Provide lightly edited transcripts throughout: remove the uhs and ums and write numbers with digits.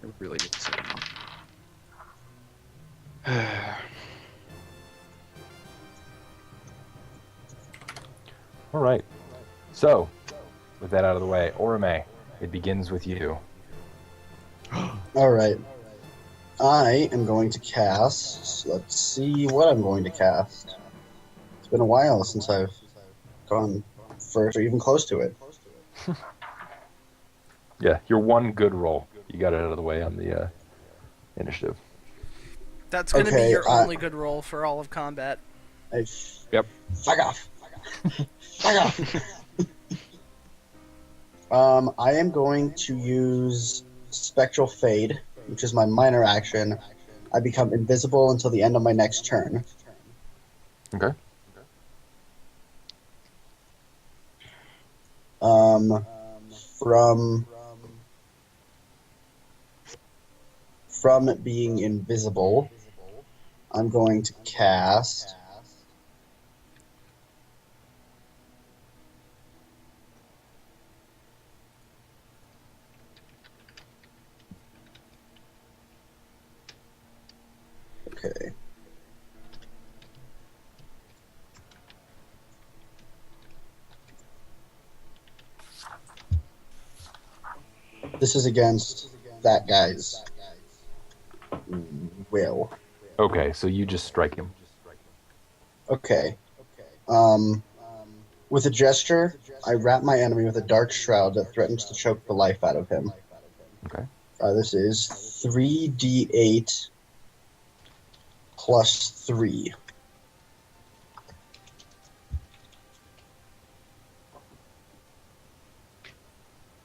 I really need to sit down. All right. So, with that out of the way, Orome, it begins with you. Alright. I am going to cast. Let's see what I'm going to cast. It's been a while since I've gone first or even close to it. Yeah, your one good roll. You got it out of the way on the initiative. That's going to be Okay, your only good roll for all of combat. Yep. Fuck off. Fuck off. I am going to use Spectral Fade, which is my minor action. I become invisible until the end of my next turn. Okay. From it being invisible, I'm going to cast okay. This is against that guy's will. Okay, so you just strike him. Okay. With a gesture, I wrap my enemy with a dark shroud that threatens to choke the life out of him. Okay. This is 3d8 plus 3.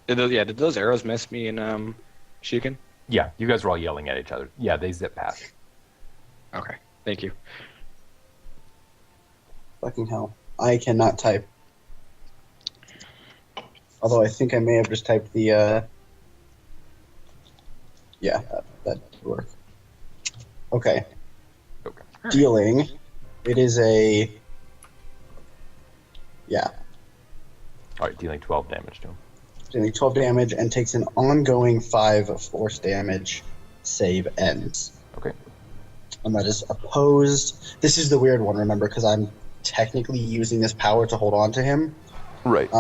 Did those arrows miss me and Shukin? Yeah, you guys were all yelling at each other. Yeah, they zip past. Okay, thank you. Fucking hell. I cannot type. Although I think I may have just typed the, yeah, that would work. Okay. Okay. Dealing. It is a... Yeah. All right, dealing 12 damage to him. Dealing 12 damage and takes an ongoing 5 force damage. Save ends. Okay. And that is opposed. This is the weird one, remember, because I'm technically using this power to hold on to him. Right.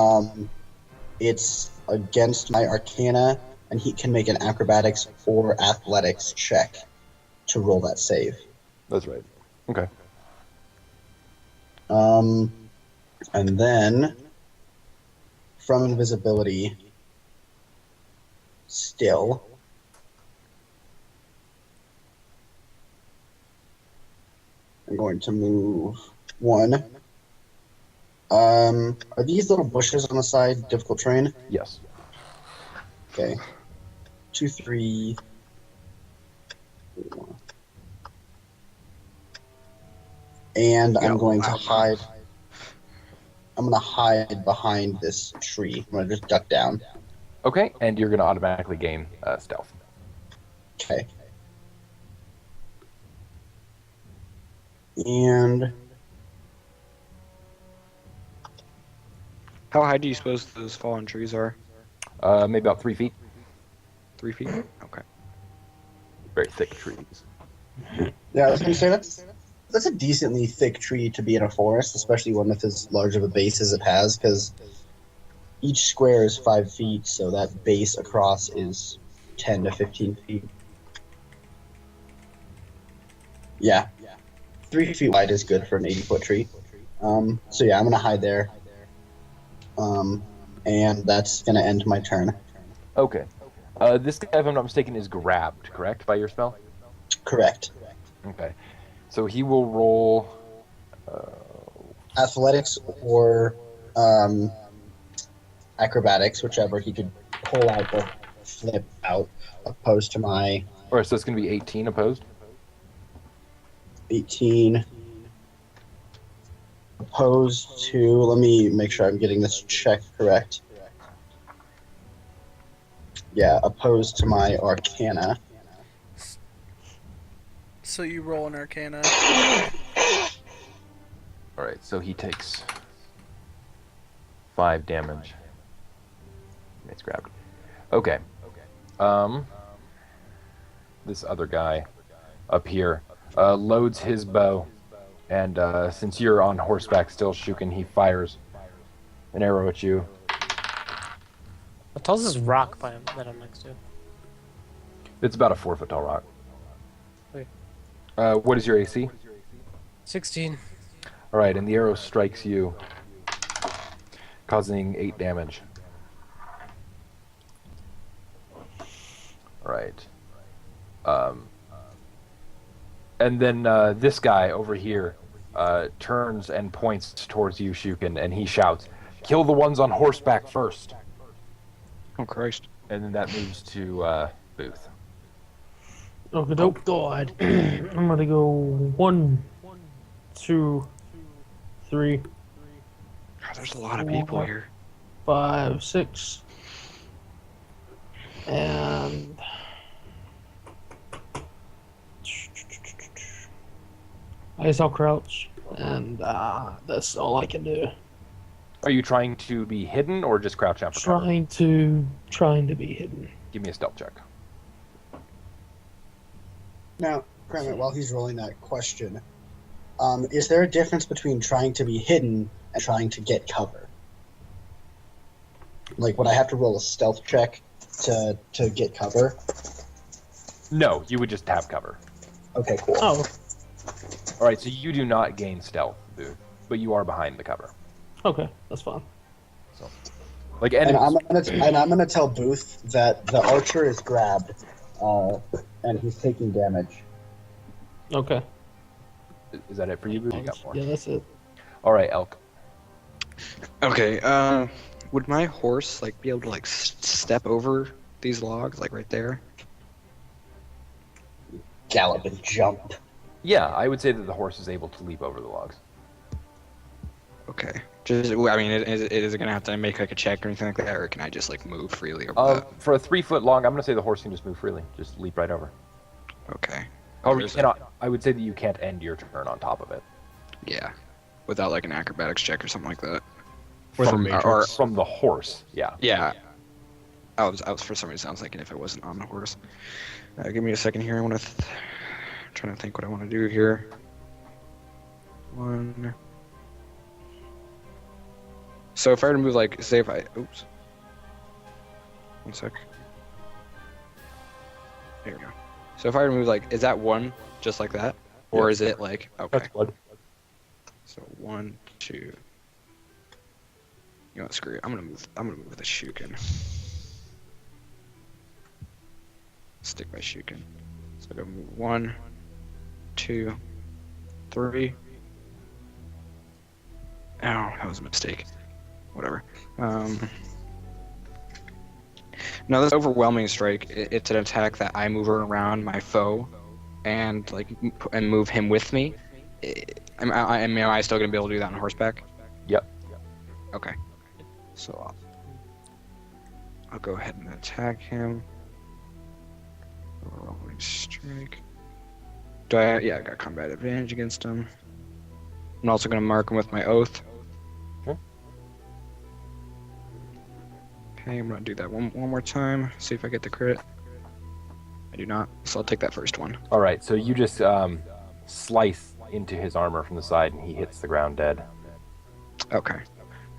It's against my Arcana, and he can make an acrobatics or athletics check to roll that save. That's right. Okay. And then, from invisibility, still, I'm going to move 1. Are these little bushes on the side difficult terrain? Yes. Okay. 2, 3, 4. And I'm going to hide. I'm going to hide behind this tree. I'm going to just duck down. Okay, and you're going to automatically gain stealth. Okay. And How high do you suppose those fallen trees are? Maybe about 3 feet. 3 feet? Okay. Very thick trees. yeah, I was going to say that's a decently thick tree to be in a forest, especially one with as large of a base as it has, because each square is 5 feet, so that base across is 10 to 15 feet. Yeah. 3 feet wide is good for an 80-foot tree. So yeah, I'm going to hide there. And that's going to end my turn. Okay. This guy, if I'm not mistaken, is grabbed, correct, by your spell? Correct. Okay. So he will roll... Athletics or acrobatics, whichever he could pull out or flip out, opposed to my... All right, so it's going to be 18 opposed? 18. Opposed to... Let me make sure I'm getting this check correct. Yeah, opposed to my Arcana. So you roll an Arcana. All right, so he takes 5 damage. It's grabbed. Okay. this other guy up here loads his bow, and since you're on horseback still, Shukin, he fires an arrow at you. What tall's this rock that I'm next to? It's about a 4-foot tall rock. Okay. What is your AC? 16. All right, and the arrow strikes you, causing 8 damage. All right. And then this guy over here turns and points towards you, Shukin, and he shouts, "Kill the ones on horseback first." Oh Christ! And then that moves to Booth. Okay, dope. God. I'm gonna go 1, 2, 3, God, there's a lot of people here. 5, 6, and I guess I'll crouch, and that's all I can do. Are you trying to be hidden or just crouch down for cover? Trying to be hidden. Give me a stealth check. Now, Kermit, while he's rolling that question, is there a difference between trying to be hidden and trying to get cover? Like, would I have to roll a stealth check to get cover? No, you would just have cover. Okay, cool. Oh, All right, so you do not gain stealth, Booth, but you are behind the cover. okay, that's fine. Like And enemies. I'm gonna tell Booth that the archer is grabbed, and he's taking damage. Okay. Is that it for you, Booth? You got more. Yeah, that's it. All right, Elk. Okay. Would my horse like be able to like step over these logs, like right there? Gallop and jump. Yeah, I would say that the horse is able to leap over the logs. Okay. Just, I mean, is it gonna have to make like a check or anything like that, or can I just like move freely over that? For a 3-foot long, I'm going to say the horse can just move freely. Just leap right over. Okay. However, you cannot, I would say that you can't end your turn on top of it. Yeah. Without like an acrobatics check or something like that. From the horse, yeah. Yeah. I was for some reason I was thinking if it wasn't on the horse. Give me a second here. I want to trying to think what I want to do here. One. So if I were to move like, say if I, oops. One sec. There we go. So if I were to move like, is that one just like that, or is it like okay? That's blood. So 1, 2. You know what? Screw it. I'm gonna move with a Shukin. Stick by Shukin. So I'm gonna move 1, 2, 3. Ow, that was a mistake. Whatever. Now this overwhelming strike, it's an attack that I move around my foe, and like and move him with me. Am I still gonna be able to do that on horseback? Yep. Okay. So I'll go ahead and attack him. Overwhelming strike. Yeah, I got combat advantage against him. I'm also gonna mark him with my oath. Okay, I'm gonna do that one more time. See if I get the crit. I do not, so I'll take that first one. All right, so you just slice into his armor from the side, and he hits the ground dead. Okay.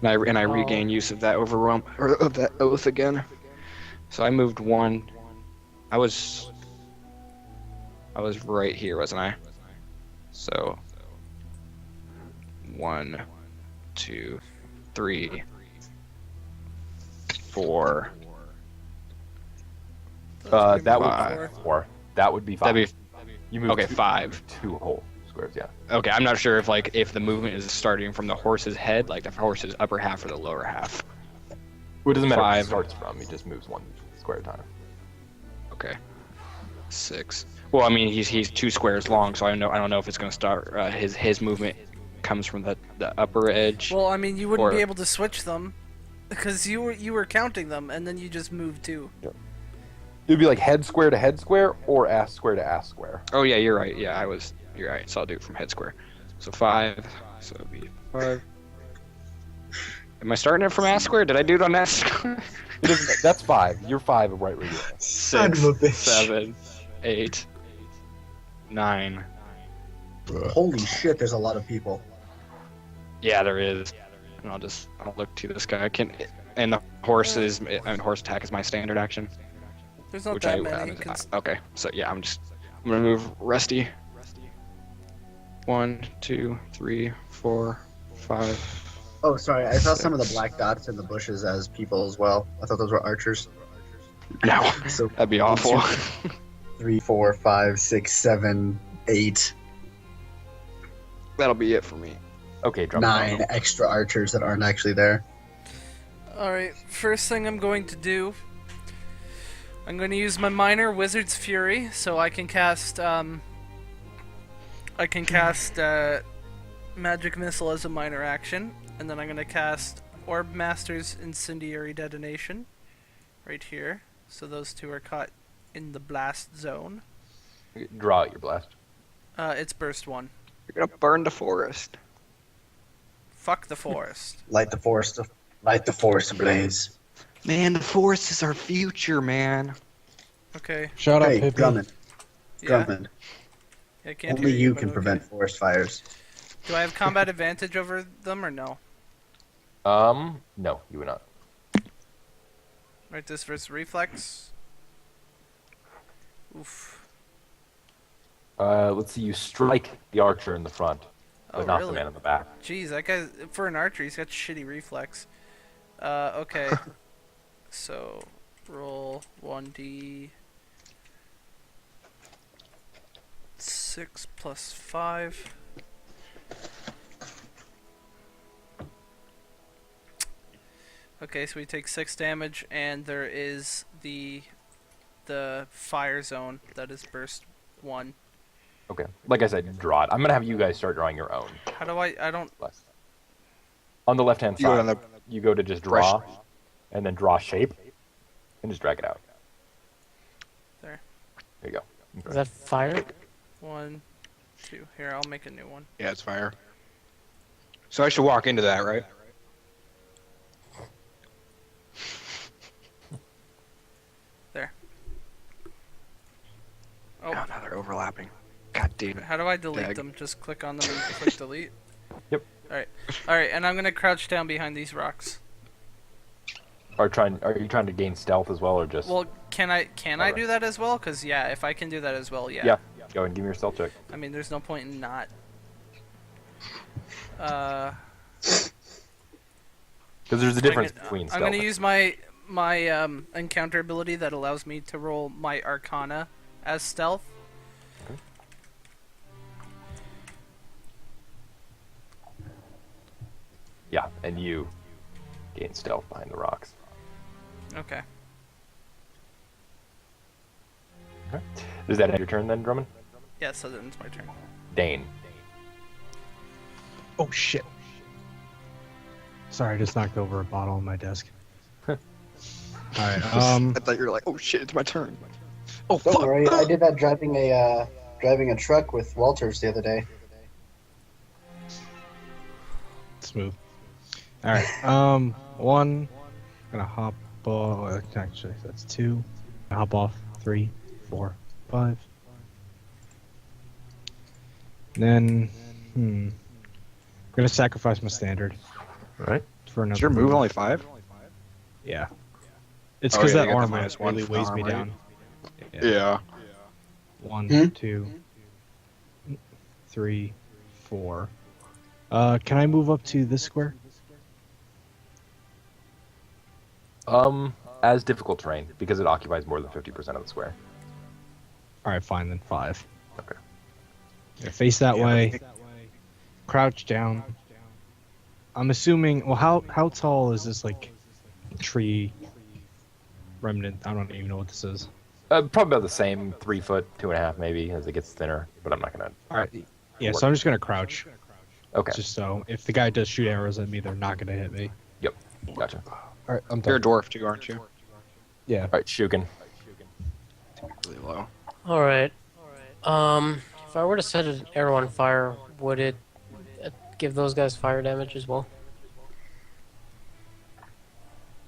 And I regain use of that overwhelm or of that oath again. So I moved 1. I was right here, wasn't I? So 1, 2, 3, 4. That Five. would be 4. That would be 5. That'd You move okay, two, 5. 2 whole squares, yeah. Okay, I'm not sure if the movement is starting from the horse's head, like the horse's upper half or the lower half. Well, it doesn't matter where 5. it starts from. He just moves 1 square at a time. Okay. 6. Well, I mean, he's 2 squares long, so I don't know if it's going to start. His movement comes from the upper edge. Well, I mean, you wouldn't be Or- able to switch them because you were counting them, and then you just moved 2. It would be like head square to head square or ass square to ass square. Oh yeah, you're right. Yeah, you're right. So I'll do it from head square. So 5. So it'll be 5. Am I starting it from ass square? Did I do it on ass square? That's 5. You're 5 right where you are. 6, Son of a bitch. 7, 8, 9. Holy shit, there's a lot of people. Yeah, there is. And I'll look to this guy. And the horse horse attack is my standard action. There's not Which that I many. 'Cause okay. So yeah, I'm gonna move Rusty. 1, 2, 3, 4, 5. Oh, sorry, I saw some of the 6. black dots in the bushes as people as well. I thought those were archers. No, So that'd be awful. 3, 4, 5, 6, 7, 8, That'll be it for me. Okay, Drummond. 9 extra archers that aren't actually there. Alright, first thing I'm going to do, I'm going to use my minor Wizard's Fury, so I can cast Magic Missile as a minor action, and then I'm going to cast Orb Master's Incendiary Detonation, right here, so those two are caught in the blast zone. Draw out your blast. It's burst 1. You're gonna burn the forest. Fuck the forest. Light the forest ablaze. Man, the forest is our future, man. Okay, Shout out Hey, Pippi. Drummond. yeah, Drummond. I can't Only hear you but can okay. prevent forest fires. Do I have combat advantage over them or no? No, you would not. Right, this versus reflex. Oof. Let's see. You strike the archer in the front, but Oh, not really? the man in the back. Jeez, that guy, for an archer, he's got shitty reflex. Okay. So, roll 1d6 plus 5. Okay, so we take 6 damage, and there is the fire zone that is burst 1. Okay. Like I said, draw it. I'm gonna have you guys start drawing your own. How do I don't... On the left-hand You go side, on the you go to just draw, and then draw shape, and just drag it out. There. There you go. Is that fire? 1, 2. Here, I'll make a new one. Yeah, it's fire. So I should walk into that, right? There. Oh, Oh, now they're overlapping. God damn it. how do I delete Dag. them? Just click on them and click delete? Yep. Alright, and I'm gonna crouch down behind these rocks. Are you trying to gain stealth as well, or just? Well, can I Alright. do that as well? Because, yeah, if I can do that as well, yeah. Yeah. Go ahead and give me your stealth check. I mean, there's no point in not. Because there's a difference I'm between I'm stealth. gonna use my encounter ability that allows me to roll my Arcana as stealth. Yeah, and you gain stealth behind the rocks. Okay. Okay. Does that end your turn then, Drummond? Yeah, so then it's my turn. Dane. Oh shit. Sorry, I just knocked over a bottle on my desk. Alright, I thought you were like, oh shit, it's my turn. Oh Don't fuck. worry, I did that driving a truck with Walters the other day. smooth. Alright, one, gonna hop off, actually, that's 2. Hop off, 3, 4, 5. Then, gonna sacrifice my standard Right. for another Is your move only 5? Yeah. It's Oh, because yeah, that you got the armor -1 really for weighs me armor. down. Yeah. 1, 2, 3, 4. Can I move up to this square? As difficult terrain, because it occupies more than 50% of the square. Alright, fine, then 5. Okay. Yeah, face that Yeah, way. Crouch down. I'm assuming. Well, how tall is this like tree remnant? I don't even know what this is. Probably about the same, 3 foot, 2.5 maybe, as it gets thinner. But I'm not gonna. All right. Yeah, so I'm just gonna crouch, Okay. just so if the guy does shoot arrows at me, they're not gonna hit me. Yep. Gotcha. All right, I'm You're a done. dwarf too, aren't you? Yeah. All right, Shukin. Really low. Alright. If I were to set an arrow on fire, would it give those guys fire damage as well?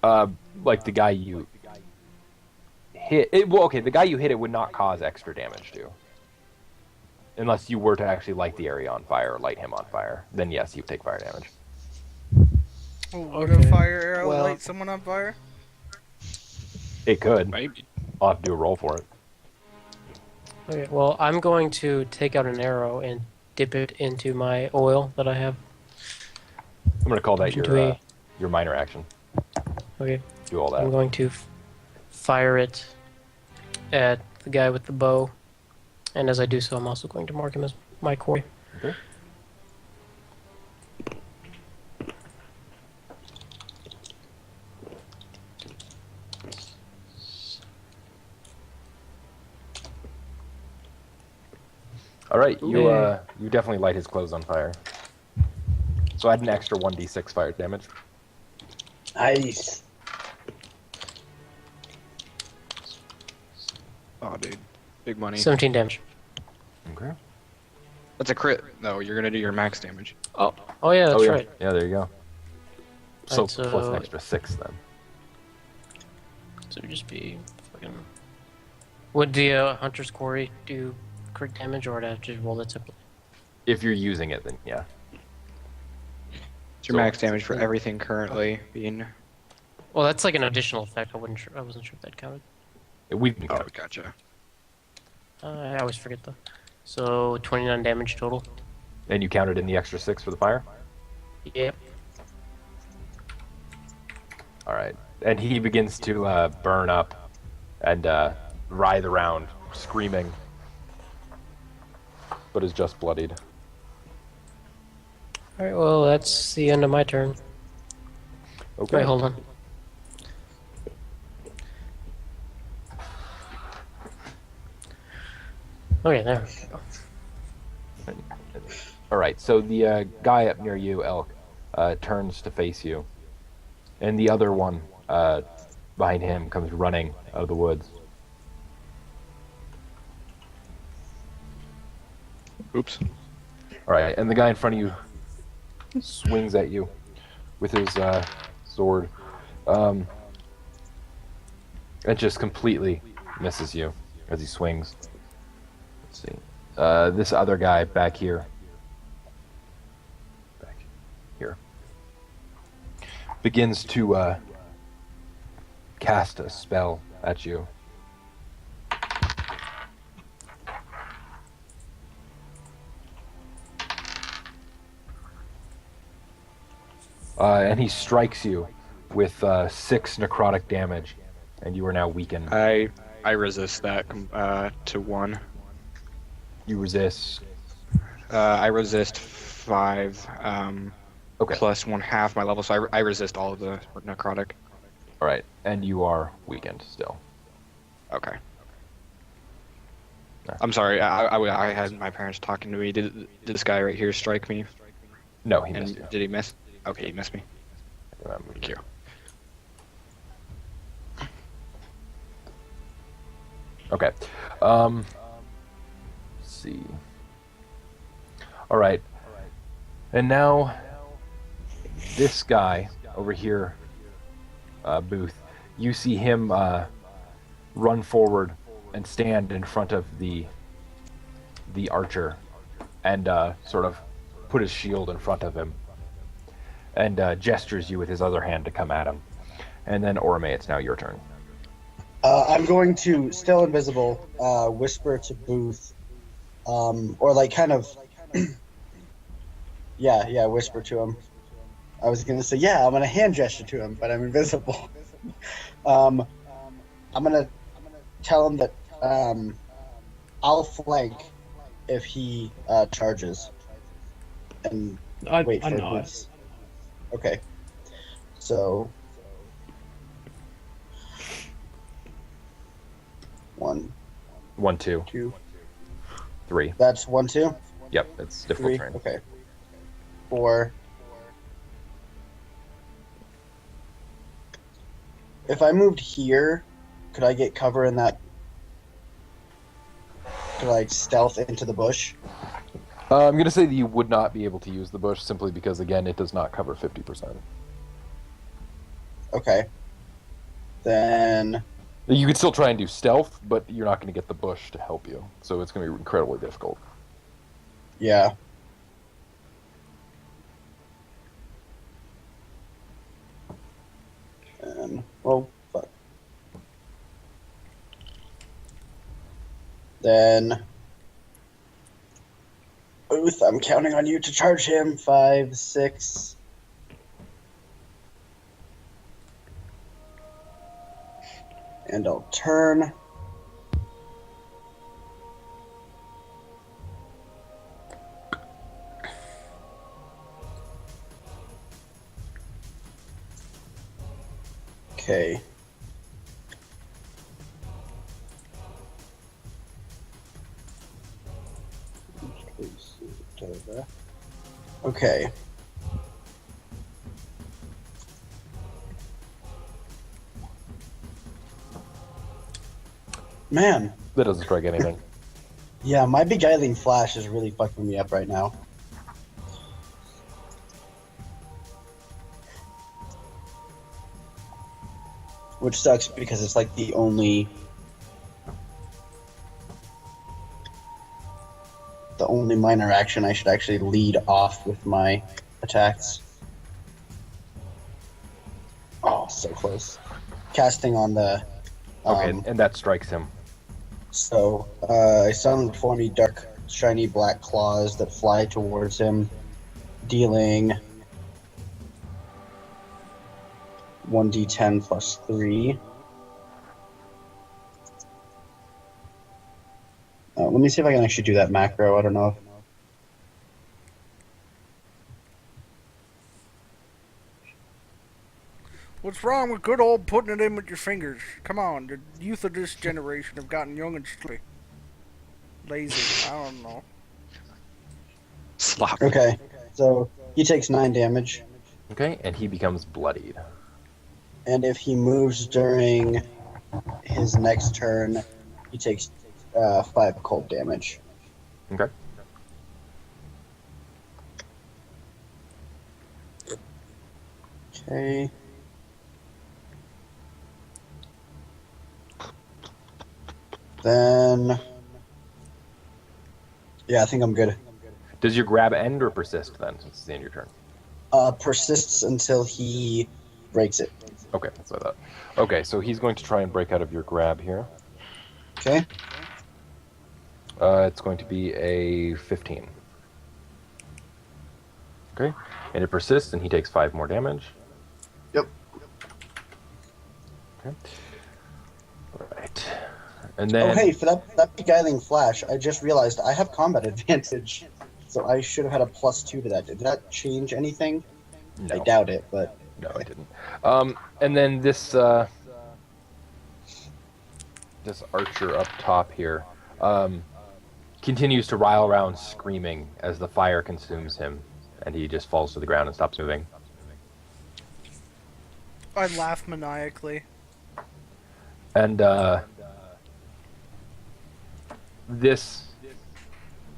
Like the guy you hit... well, okay, the guy you hit it would not cause extra damage to. Unless you were to actually light the area on fire or light him on fire. Then yes, you take fire damage. Oh, would a fire arrow light someone on fire? It could. Maybe. I'll have to do a roll for it. Okay, well, I'm going to take out an arrow and dip it into my oil that I have. I'm going to call that your minor action. Okay. Do all that. I'm going to fire it at the guy with the bow. And as I do so, I'm also going to mark him as my quarry. Okay. All right, you definitely light his clothes on fire. So add an extra 1d6 fire damage. Nice. Oh, dude. Big money. 17 damage. Okay. That's a crit, though. You're gonna do your max damage. Oh yeah, that's right. Yeah, there you go. So Alright, plus an extra 6 then. So it would just be fucking... Would the Hunter's Quarry do crit damage, or would I have to roll it separately? If you're using it, then yeah. It's your max damage for everything currently being... Well, that's like an additional effect. I wasn't sure if that counted. We've been Oh, gotcha. I always forget though. So 29 damage total. And you counted in the extra 6 for the fire? Yep. Alright. And he begins to burn up and writhe around, screaming, but is just bloodied. Alright, well, that's the end of my turn. Okay. Wait, hold on. Okay, there we go. Alright, so the guy up near you, Elk, turns to face you. And the other one behind him comes running out of the woods. Oops. Alright, and the guy in front of you swings at you with his sword. It just completely misses you as he swings. Let's see. This other guy back here. Back here. Begins to cast a spell at you. And he strikes you with 6 necrotic damage, and you are now weakened. I resist that to 1. You resist. I resist 5 Okay. plus 1/2 my level, so I resist all of the necrotic. All right, and you are weakened still. Okay. Yeah. I'm sorry. I had my parents talking to me. Did this guy right here strike me? No, he And missed you. did he miss? Okay, he missed me. Thank you. Okay. Let's see. All right. And now, this guy over here, Booth, you see him run forward and stand in front of the archer and sort of put his shield in front of him and gestures you with his other hand to come at him. And then, Orome, it's now your turn. I'm going to, still invisible, whisper to Booth, or like kind of, yeah, whisper to him. I was gonna say, yeah, I'm gonna hand gesture to him, but I'm invisible. I'm gonna tell him that I'll flank if he charges. And wait for Booth's. Okay. So 1, 1, 2, 2. 3. That's 1, 2. Yep, it's difficult 3. terrain. Okay. 4. If I moved here, could I get cover in that? Could I like stealth into the bush? I'm going to say that you would not be able to use the bush simply because, again, it does not cover 50%. Okay. Then You could still try and do stealth, but you're not going to get the bush to help you, so it's going to be incredibly difficult. Yeah. And, well, fuck. Then, Booth, I'm counting on you to charge him. 5, 6. And I'll turn. Okay. Okay. Man. That doesn't strike anything. Yeah, my beguiling flash is really fucking me up right now. Which sucks because it's like the only minor action I should actually lead off with my attacks. Oh, so close. Casting on the Okay, and that strikes him. So, I summon before me dark, shiny black claws that fly towards him, dealing 1d10 plus 3. Let me see if I can actually do that macro. I don't know. What's wrong with good old putting it in with your fingers? Come on, the youth of this generation have gotten young and lazy. I don't know. Slop. Okay, so he takes 9 damage, Okay, and he becomes bloodied. and if he moves during his next turn, he takes 5 cold damage. Okay. Okay. Then, yeah, I think I'm good. Does your grab end or persist then, since it's the end of your turn? Persists until he breaks it. Okay, that's what I thought. Okay, so he's going to try and break out of your grab here. Okay. It's going to be a 15. Okay, and it persists, and he takes 5 more damage. Yep. Okay. Alright. And then... Oh, hey, for that beguiling flash, I just realized I have combat advantage. So I should have had a +2 to that. Did that change anything? No. I doubt it, but... No, it didn't. And then this this archer up top here continues to rile around screaming as the fire consumes him, and he just falls to the ground and stops moving. I laugh maniacally. And this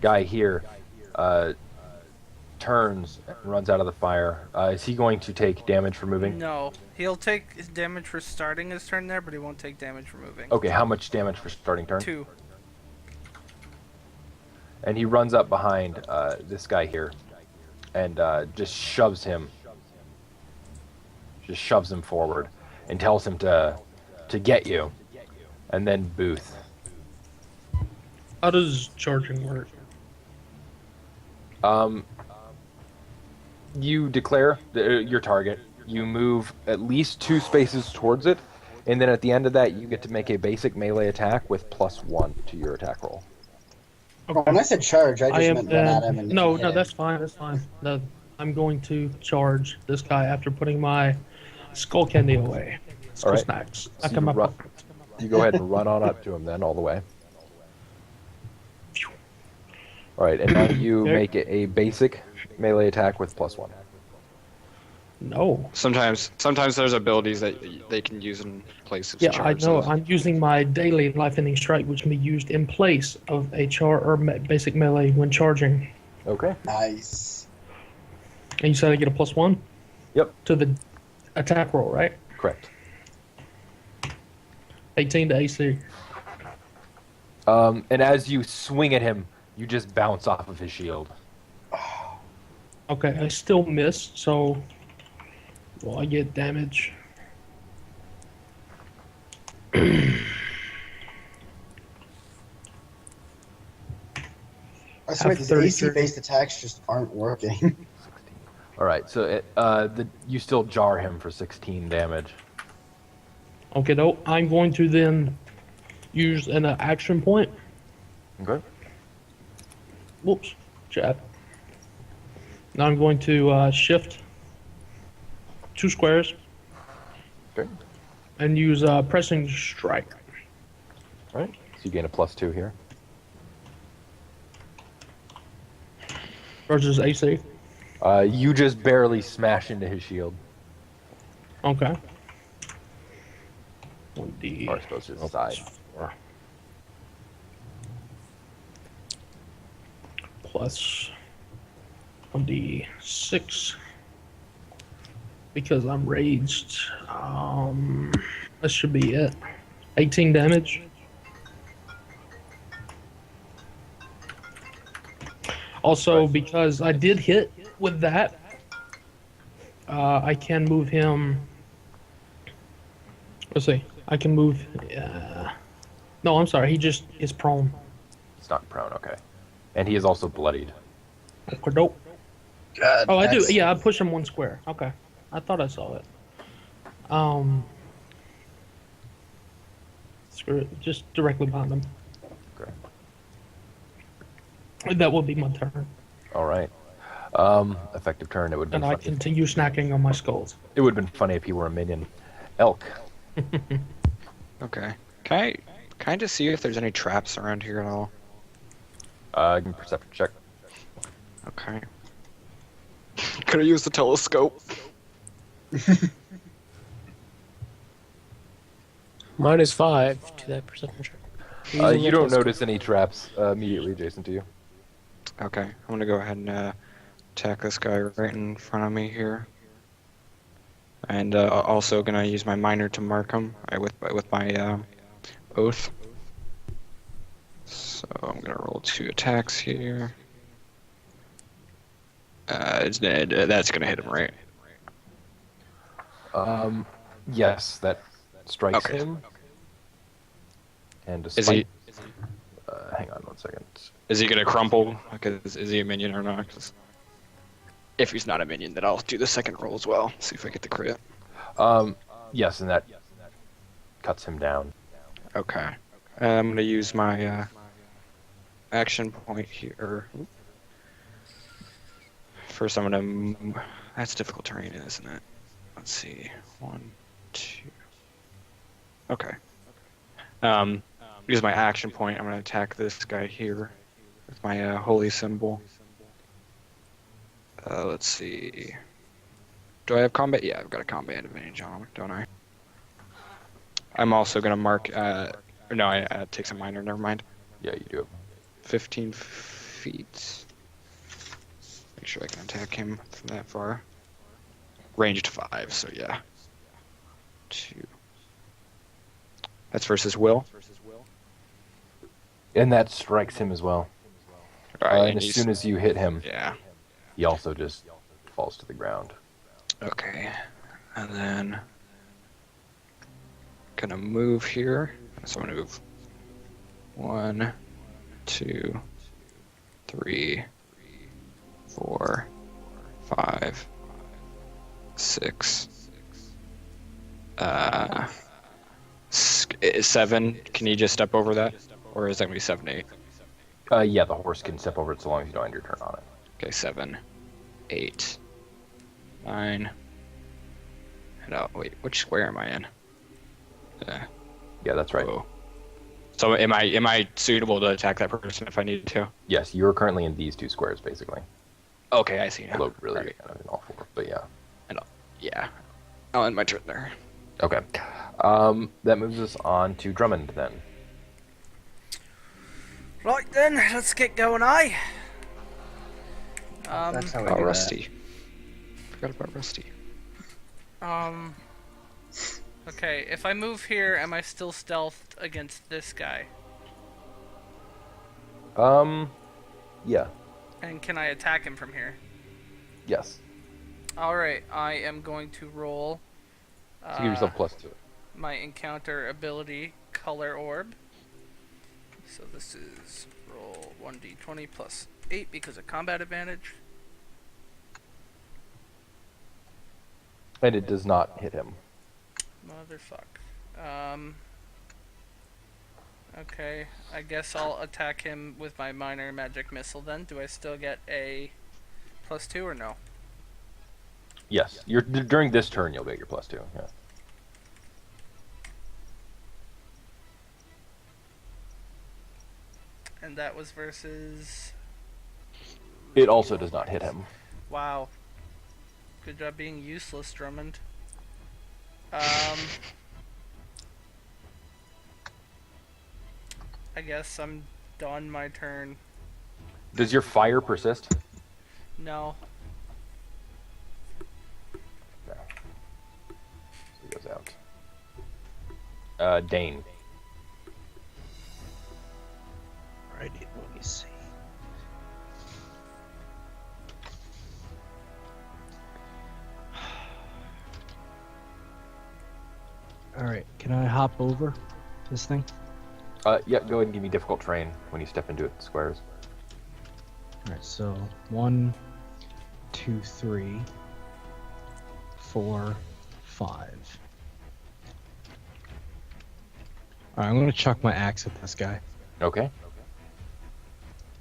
guy here turns and runs out of the fire. Is he going to take damage for moving? No, he'll take damage for starting his turn there, but he won't take damage for moving. Okay, how much damage for starting turn? 2. And he runs up behind this guy here and just shoves him forward and tells him to get you. And then Booth. How does charging work? You declare your target, you move at least 2 spaces towards it, and then at the end of that you get to make a basic melee attack with +1 to your attack roll. When I said charge, I just am meant run at him and no, hit no, him. that's fine. That's fine. No, I'm going to charge this guy after putting my skull candy away. Skull All right. snacks. So Back in my pocket. you go ahead and run on up to him then, all the way. All right, and now you Okay. make a basic melee attack with +1. No. Sometimes there's abilities that they can use in place of Yeah, I charge. know. So I'm using my daily life-ending strike, which can be used in place of a basic melee when charging. Okay. Nice. And you said I get a +1 Yep. to the attack roll, right? Correct. 18 to AC. And as you swing at him, you just bounce off of his shield. Okay, I still miss, so will I get damage? I swear Have these 30 AC-based attacks just aren't working. All right, so you still jar him for 16 damage. Okay, no, I'm going to then use an action point. Okay. Whoops, chat. Now I'm going to shift 2 squares Okay. and use pressing strike. All right. So you gain a +2 here. Versus AC. You just barely smash into his shield. Okay. 1D. Or I suppose his side. Plus 1d6 because I'm raged. That should be it. 18 damage. Also, because I did hit with that, I can move him. Let's see. I can move. No, I'm sorry. He just is prone. It's not prone, okay. And he is also bloodied. Okay, dope. God, Oh, I do. that's- Yeah, I push him 1 square. Okay. I thought I saw it. Screw it. Just directly behind him. Okay. That will be my turn. All right. Effective turn. It would be. And I continue snacking on my skulls. It would have been funny if he were a minion. Elk. Okay. Can I just see if there's any traps around here at all? Give me a perception check. Okay. Could I use the telescope? -5 to that perception check. Using You the don't telescope. notice any traps immediately adjacent to you. Okay, I'm gonna go ahead and attack this guy right in front of me here. And also gonna use my minor to mark him with my oath. So I'm gonna roll 2 attacks here. That's gonna hit him, right? Yes, that strikes Okay. him. And Is he hang on 1 second. is he gonna crumple? Because is he a minion or not? 'Cause if he's not a minion, then I'll do the second roll as well. See if I get the crit. Yes, and that cuts him down. Okay. I'm gonna use my action point here. First, I'm gonna. That's difficult terrain, isn't it? Let's see. 1, 2. Okay. Use my action point. I'm gonna attack this guy here with my holy symbol. Let's see. Do I have combat? Yeah, I've got a combat advantage on him, don't I? I'm also gonna mark. No, I take some minor. Never mind. Yeah, you do. 15 feet. Make sure I can attack him from that far. Ranged 5, so yeah. 2. That's versus Will. And that strikes him as well. Alright, And as soon as you hit him, yeah. he also just falls to the ground. Okay. And then gonna move here. So I'm gonna move 1, 2, 3, 4, 5, 6. 7. Can you just step over that? Or is that gonna be 7, 8? Yeah, the horse can step over it so long as you don't end your turn on it. Okay, 7, 8, 9. And wait, which square am I in? Yeah, that's right. Whoa. So am I suitable to attack that person if I need to? Yes, you're currently in these 2 squares, basically. Okay, I see now. Although, really, Alright. kind of in all 4, but yeah. Yeah. I'll end my turn there. Okay. That moves us on to Drummond, then. Right then, let's get going, aye. That's how we Oh, do Rusty. Forgot about Rusty. Okay, Okay, if I move here, am I still stealthed against this guy? Yeah. And can I attack him from here? Yes. Alright, I am going to roll So give yourself +2. my encounter ability, Color Orb. So this is roll 1d20 plus 8 because of combat advantage. And it does not hit him. Motherfuck. Okay, I guess I'll attack him with my minor magic missile then. Do I still get a +2 or no? Yes. During this turn, you'll get your +2. Yeah. And that was versus... It also does not hit him. Wow. Good job being useless, Drummond. I guess I'm done my turn. Does your fire persist? No. No. So he goes out. Dane. Alrighty, let me see. Alright, can I hop over this thing? Yeah, go ahead and give me difficult terrain when you step into it, squares. Alright, so 1, 2, 3, 4, 5. Alright, I'm gonna chuck my axe at this guy. Okay.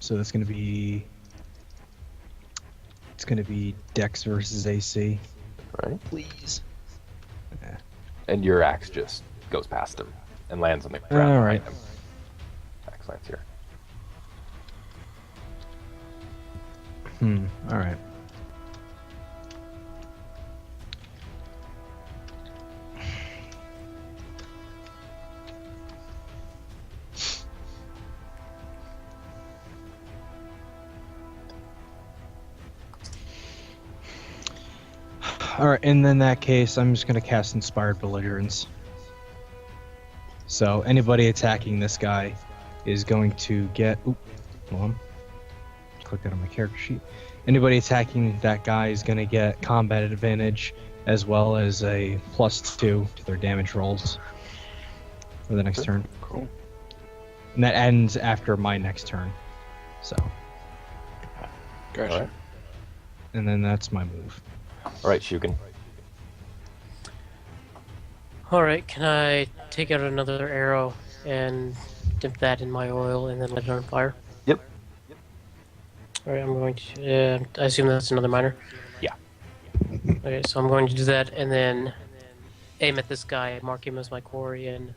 So that's gonna be... It's gonna be Dex versus AC. Right. Please. Yeah. And your axe just goes past him and lands on the ground. Alright. behind him. Axe lands here. Alright. Alright, and in that case, I'm just gonna cast Inspired Belligerence. So anybody attacking this guy is going to get... Oop, hold on. Click that on my character sheet. Anybody attacking that guy is going to get combat advantage as well as a +2 to their damage rolls for the next turn. Cool. And that ends after my next turn. So, Gotcha. Alright. and then that's my move. Alright, Shukin. Alright, can I take out another arrow and dip that in my oil and then let it on fire? Yep. Alright, I'm going to... I assume that's another miner? Yeah. Okay, so I'm going to do that and then aim at this guy, mark him as my quarry, and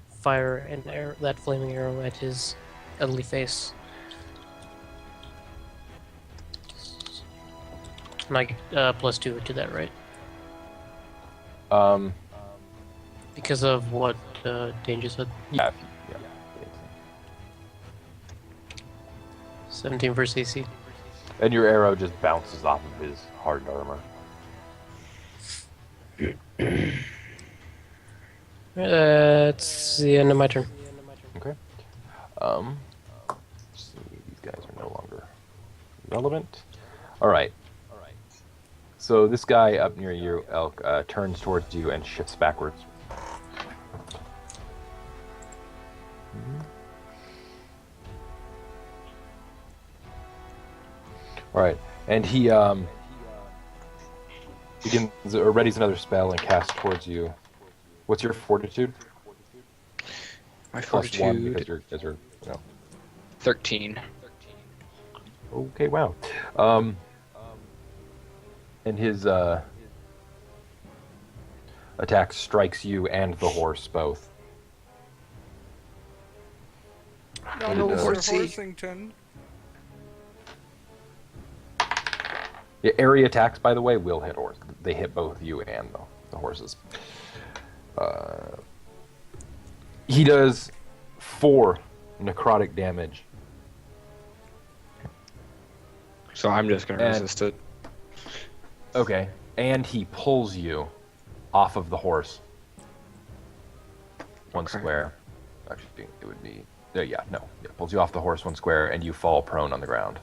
fire an arrow, that flaming arrow at his ugly face. And I get +2 to that, right? Because of what Dane just said? Yeah. Yeah. 17 versus AC. And your arrow just bounces off of his hardened armor. That's the end of my turn. Okay. Let's see, these guys are no longer relevant. Alright. So this guy up near you, Elk, turns towards you and shifts backwards. Alright, and he begins or readies another spell and casts towards you. What's your fortitude? My +1 because fortitude, you're you know. 13. Okay, wow. And his attack strikes you and the horse both. No, no, Sir Horsey. Horsington. Yeah, area attacks, by the way, will hit horse. They hit both you and the horses. He does 4 necrotic damage. So I'm just gonna And- resist it. Okay. And he pulls you off of the horse one Okay. square. Actually, it would be. Yeah, no. It pulls you off the horse 1 square, and you fall prone on the ground.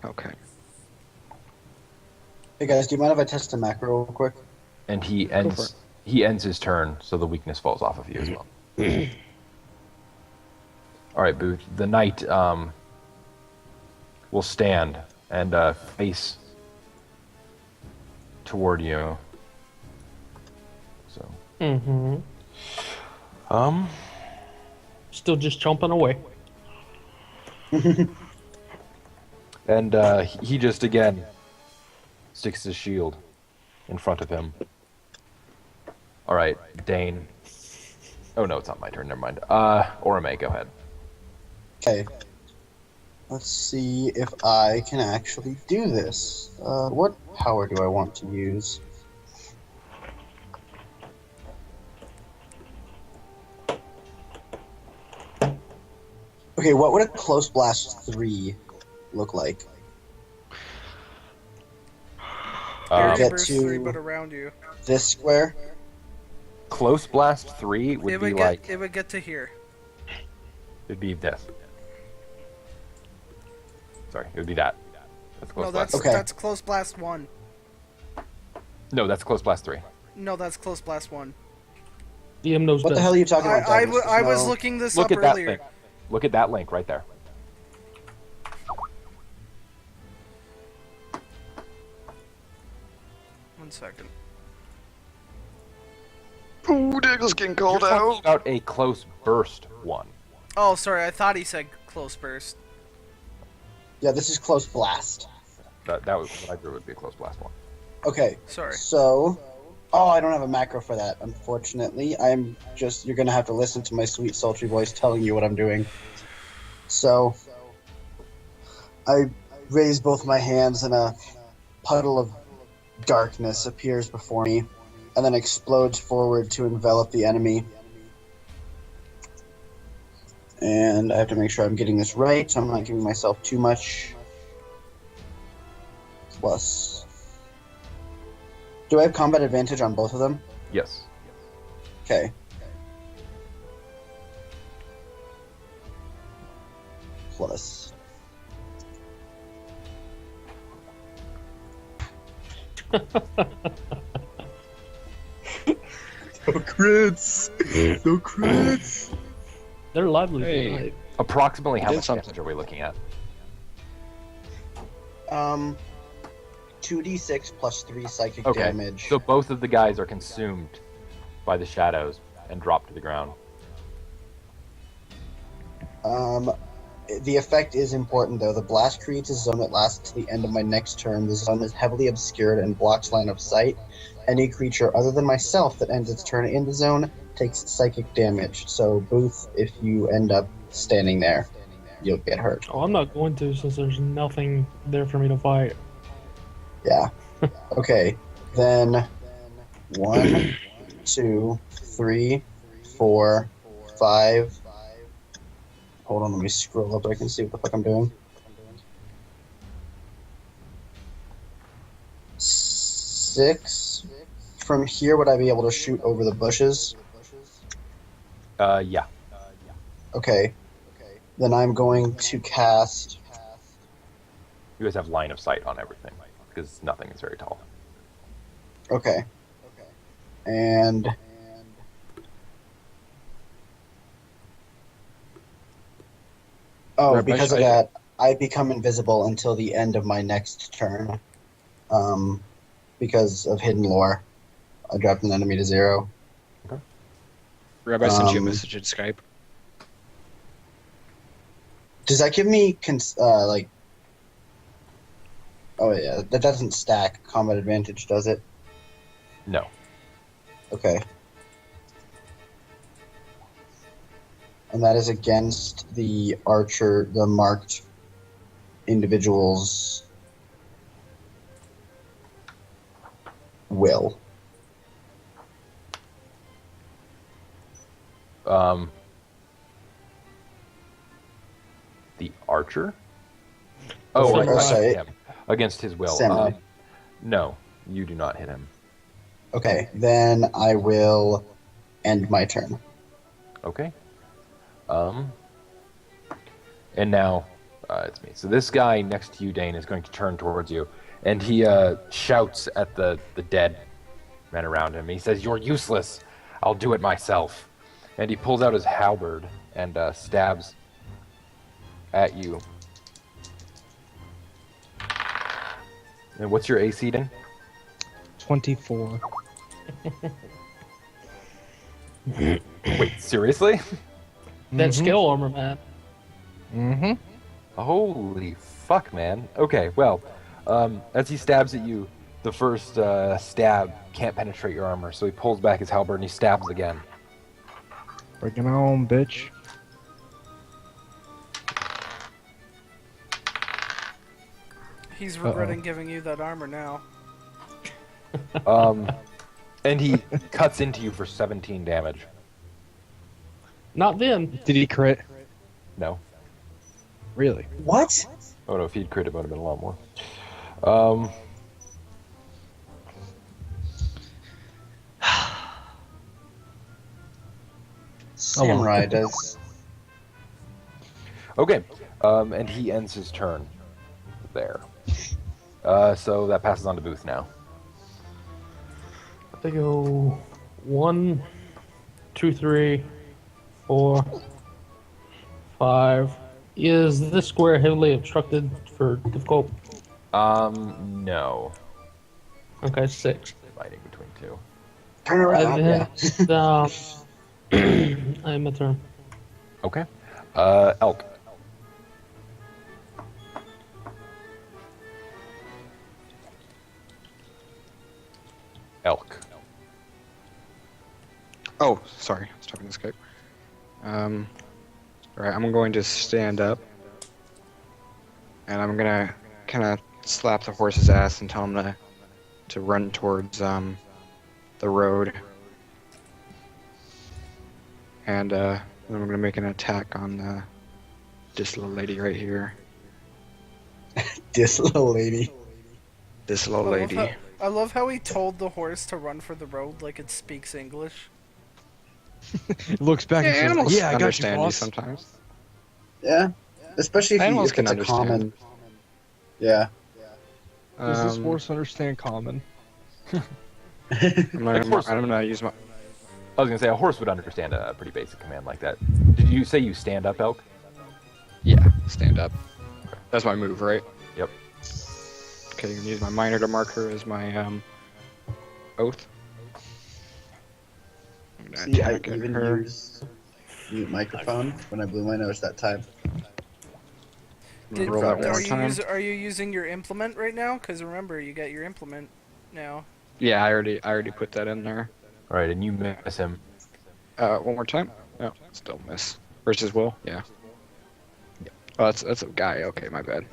Okay. Hey guys, do you mind if I test a macro real quick? And for it. he ends his turn, so the weakness falls off of you as well. All right, Booth. The knight will stand and face toward you. So, Mm-hmm. um, Still just chomping away. and he just again sticks his shield in front of him. All right, Dane. Oh no, it's not my turn. Never mind. Orome, go ahead. Okay. Let's see if I can actually do this. What power do I want to use? Okay, what would a close blast 3 look like? Area Get burst to- 3, but around you. This square? Close blast 3 would be like It would get to here. it'd be this. Sorry, it would be that. That's close No, blast. Okay. that's close blast 1. No, that's close blast 3. No, that's close blast 1. DM knows What the best. hell are you talking about, I Douglas? was No. looking this Look up at that earlier. link. Look at that link right there. One second. Ooh, Diggle's getting You're called talking out. about a close burst one. Oh, sorry. I thought he said close burst. Yeah, this is close blast. That was what I drew would be a close blast one. Okay, Sorry. so... Oh, I don't have a macro for that, unfortunately. You're gonna have to listen to my sweet, sultry voice telling you what I'm doing. So... I raise both my hands and a puddle of darkness appears before me, and then explodes forward to envelop the enemy. And I have to make sure I'm getting this right, so I'm not giving myself too much. Plus... Do I have combat advantage on both of them? Yes. Okay. Plus. No crits! No crits! They're lively Hey. tonight. Approximately how Did much something. damage are we looking at? 2d6 plus 3 psychic Okay. damage. So both of the guys are consumed by the shadows and drop to the ground. The effect is important, though. The blast creates a zone that lasts to the end of my next turn. The zone is heavily obscured and blocks line of sight. Any creature other than myself that ends its turn in the zone takes psychic damage. So, Booth, if you end up standing there, you'll get hurt. Oh, I'm not going to since there's nothing there for me to fight. Yeah. Okay. Then 1, 2, 3, 4, 5. Hold on, let me scroll up so I can see what the fuck I'm doing. 6. From here, would I be able to shoot over the bushes? Yeah. Okay. Then I'm going to cast. You guys have line of sight on everything because nothing is very tall. Okay. And. Oh, Rabbi, because of I- that, I become invisible until the end of my next turn. Because of hidden lore. I dropped an enemy to 0. Rabbi sent you a Um, message in Skype. Does that give me like? Oh yeah, that doesn't stack combat advantage, does it? No. Okay. And that is against the archer, the marked individual's will. The archer? Oh, Samurai. against Sorry. him. Against his will. Samurai. No, you do not hit him. Okay, then I will end my turn. Okay. And now it's me. So this guy next to you, Dane, is going to turn towards you, and he shouts at the dead men around him. He says, "You're useless. I'll do it myself." And he pulls out his halberd and stabs at you. And what's your AC, Dane? 24. Wait, seriously? That scale armor, man. Mm-hmm. Holy fuck, man. Okay, well, as he stabs at you, the first stab can't penetrate your armor, so he pulls back his halberd and he stabs again. Bring it on, bitch. He's regretting giving you that armor now. And he cuts into you for 17 damage. Not then. Did he crit? No. Really? What? Oh no, if he'd crit, it would have been a lot more. Samurai does. Okay, and he ends his turn there. So that passes on to Booth now. They go 1, 2, 3, 4, 5. Is this square heavily obstructed for difficult? No. Okay, 6. Dividing between two. Turn around. And Yeah. then, I am a turn. Okay. Elk. Elk. Oh, sorry. I was talking to Skype. Alright, I'm going to stand up. And I'm gonna kind of slap the horse's ass and tell him to run towards the road. And then I'm gonna make an attack on this little lady right here. This little lady. This little lady. I love how he told the horse to run for the road like it speaks English. It looks back Yeah, and says, animals "Yeah, I got you, understand you boss." sometimes. Yeah. Especially if, Animals if can it's a understand. common. Yeah. Does this horse understand common? I'm not gonna use my. I was gonna say a horse would understand a pretty basic command like that. Did you say you stand up, Elk? Yeah, stand up. That's my move, right? Yep. Okay, you can use my minor to mark her as my oath. I'm gonna See, I attack at even her. use mute microphone when I blew my nose that time. I'm gonna roll that one more time. Are you using your implement right now? Because remember, you got your implement now. Yeah, I already put that in there. All right, and you miss him. One more time. No, still miss. Versus Will. Yeah. Oh, that's a guy. Okay, my bad.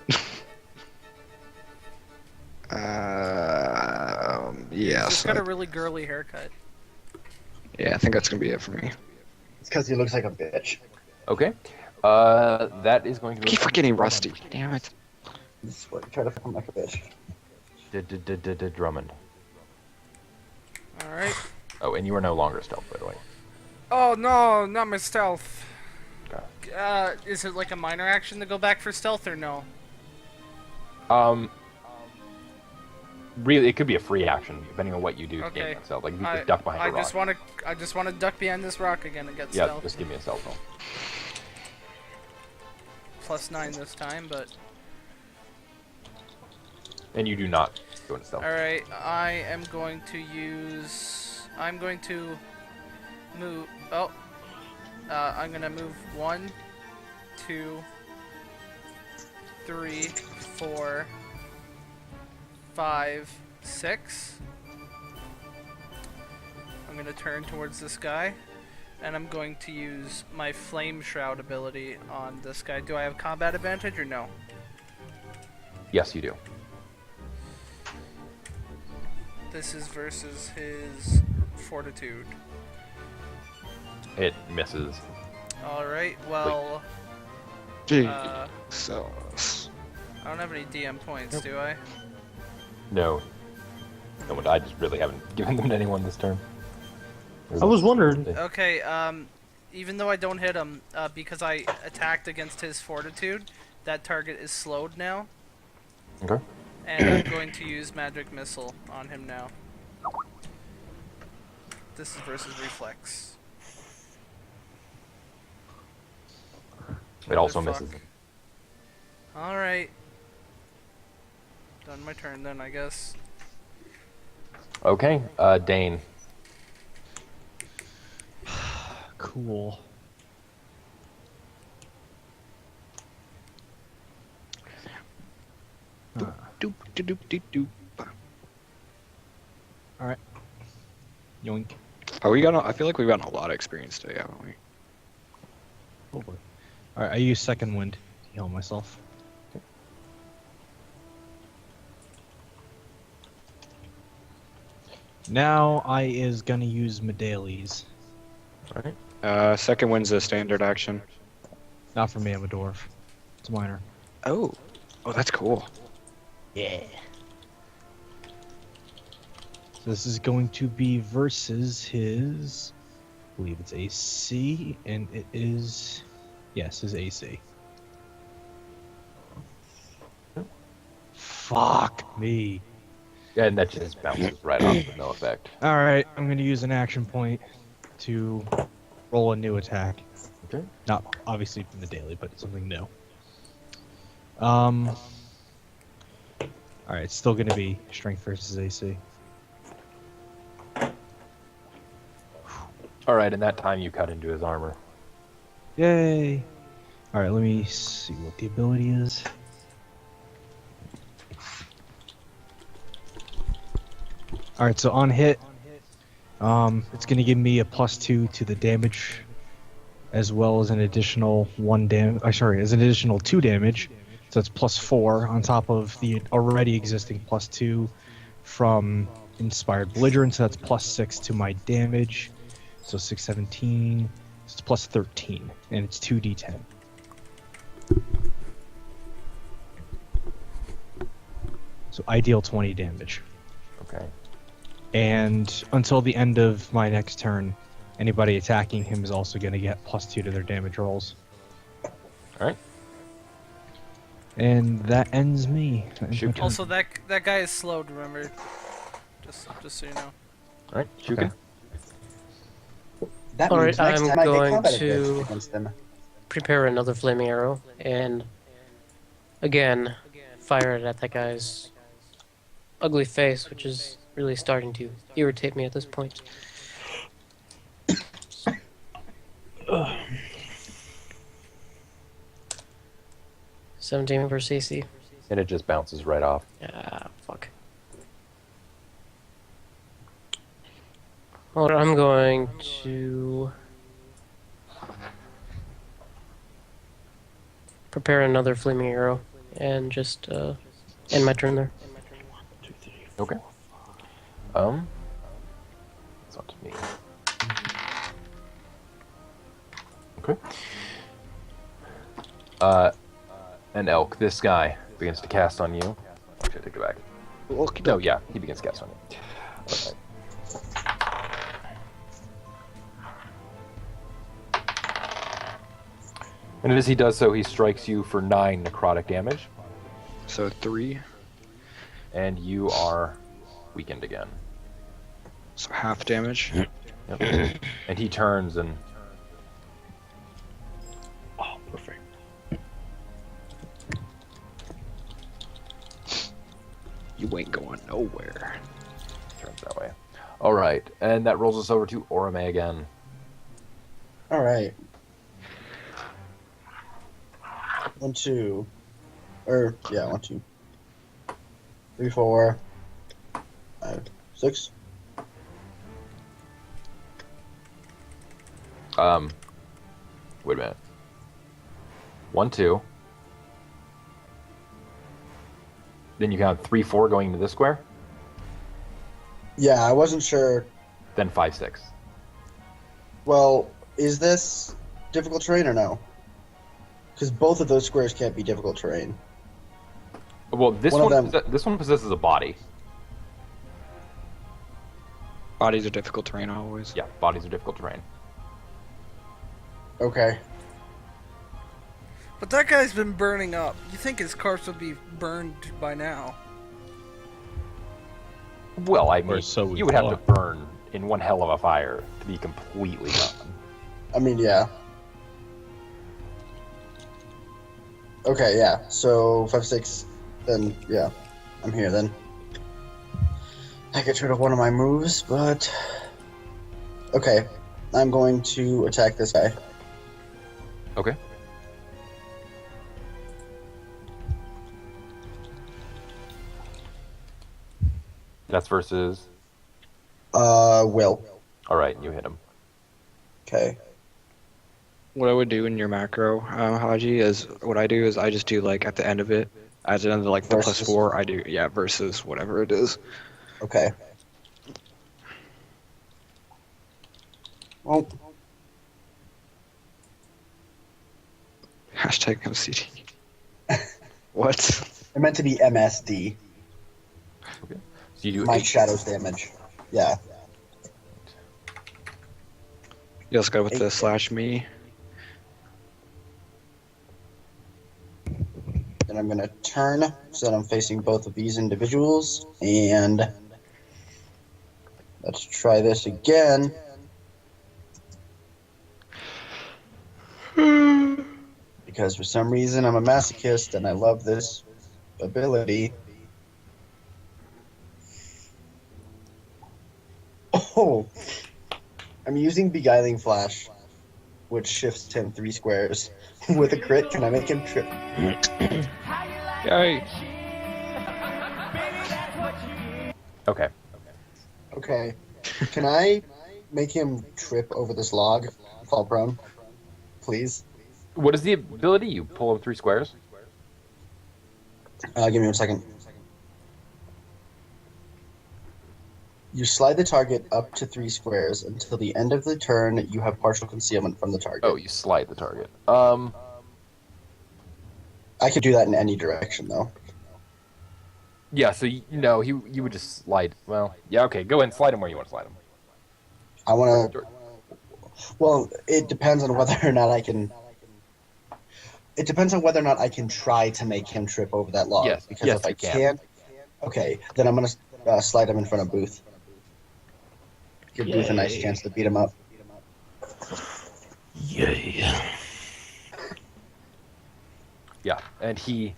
Yeah. He's just So, got a really girly haircut. yeah, I think that's gonna be it for me. It's because he looks like a bitch. Okay. That is going to I be. keep forgetting Rusty. Damn it. That's what try to fuck him like a bitch. Drummond. All right. Oh, and you are no longer stealth, by the way. Oh no, not my stealth. Okay. Is it like a minor action to go back for stealth or no? Really, it could be a free action depending on what you do to Okay. gain that stealth. Like you could duck behind a rock. I just wanna duck behind this rock again and get Yeah, stealth. just give me a stealth roll. +9 this time, but And you do not go into stealth. all right. I'm going to move. Oh, I'm gonna move 1, 2, 3, 4, 5, 6. I'm gonna turn towards this guy, and I'm going to use my Flame Shroud ability on this guy. Do I have combat advantage or no? Yes, you do. This is versus his Fortitude. It misses. Alright, well, So. I don't have any DM points, do I? No. No, I just really haven't given them to anyone this turn. I was wondering. Okay, even though I don't hit him, because I attacked against his fortitude, that target is slowed now. Okay. And I'm going to use magic missile on him now. This is versus reflex. It also Motherfuck. misses. Alright. Done my turn then, I guess. Okay, Dane. Cool. Doop, doop, doop, doop, doop. All right. Yoink. Oh, we got. I feel like we've gotten a lot of experience today, haven't we? Oh boy. All right. I use second wind to heal myself. Now I is gonna use Medalies. Alright. Second wind's a standard action. Not for me, I'm a dwarf. It's minor. Oh. Oh, that's cool. Yeah. So this is going to be versus his, I believe it's AC, and it is, yes, his AC. Fuck me. Yeah, and that just bounces right off with no effect. All right, I'm going to use an action point to roll a new attack. Okay. Not obviously from the daily, but something new. All right, it's still going to be strength versus AC. Alright, in that time you cut into his armor. Yay! All right, let me see what the ability is. All right, so on hit, it's gonna give me a +2 to the damage, as well as an additional 1 damage. As an additional 2 damage, so it's +4 on top of the already existing +2 from Inspired Belligerent. So that's +6 to my damage. So 6, 17. So it's +13, and it's 2d10. So I deal 20 damage. Okay. And until the end of my next turn, anybody attacking him is also going to get +2 to their damage rolls. Alright. And that ends me. That ends my Shoot. turn. Also, that guy is slowed, remember? Just so you know. Alright, Shukin. Okay. That All means right, next I'm time I get going combat to- advantage against them. Prepare another flaming arrow and again fire it at that guy's ugly face, which is really starting to irritate me at this point. Ugh. 17 versus AC. And it just bounces right off. Ah, fuck. Well, I'm going to prepare another flaming arrow and just end my turn there. Okay. It's on to me. Okay. An elk, this guy begins to cast on you. Actually, I take it back. No, yeah, he begins to cast on you. Okay. And as he does so, he strikes you for 9 necrotic damage, So 3. and you are weakened again. So half damage. Yep. And he turns and Oh, perfect. You ain't going nowhere. turns that way. All right, and that rolls us over to Orome again. All right. 1, 2. 1, 2. 3, 4. 5, 6. Wait a minute. 1, 2. Then you count 3, 4 going into this square. Yeah, I wasn't sure. Then 5, 6. Well, is this difficult terrain or no? Because both of those squares can't be difficult terrain. Well, this One of one them- this one possesses a body. Bodies are difficult terrain always. Yeah, bodies are difficult terrain. Okay. But that guy's been burning up. You think his corpse would be burned by now? Well, I mean, so we you would have to thought. burn in one hell of a fire to be completely gone. I mean, yeah. Okay, yeah. So 5, 6. Then yeah, I'm here then. I get rid of one of my moves, but okay. I'm going to attack this guy. Okay. That's versus. Will. All right, you hit him. Okay. What I would do in your macro, Haji, is what I do is I just do like at the end of it, as an end of like the Versus. +4, I do versus whatever it is. Okay. Well, Hashtag MCD. What? it meant to be MSD. So you do Might 8. shadows damage. Yeah. You also go with the 8. /me. Then I'm gonna turn so that I'm facing both of these individuals, and let's try this again. Because for some reason I'm a masochist and I love this ability. Oh, I'm using Beguiling Flash, which shifts him 3 squares. With a crit, can I make him trip? Yay! Okay. Okay. Can I make him trip over this log? Fall prone? Please? What is the ability? You pull him 3 squares? Give me 1 second. You slide the target up to 3 squares until the end of the turn. You have partial concealment from the target. Oh, you slide the target. I could do that in any direction, though. Yeah. So you would just slide. Well, yeah. Okay. Go ahead and slide him where you want to slide him. I want to. Well, it depends on whether or not I can. It depends on whether or not I can try to make him trip over that log. Yes, Because yes, if I you can. can't, okay, then I'm gonna slide him in front of Booth. Give Booth a nice Yay. chance to beat him up. Yay. Yeah, and he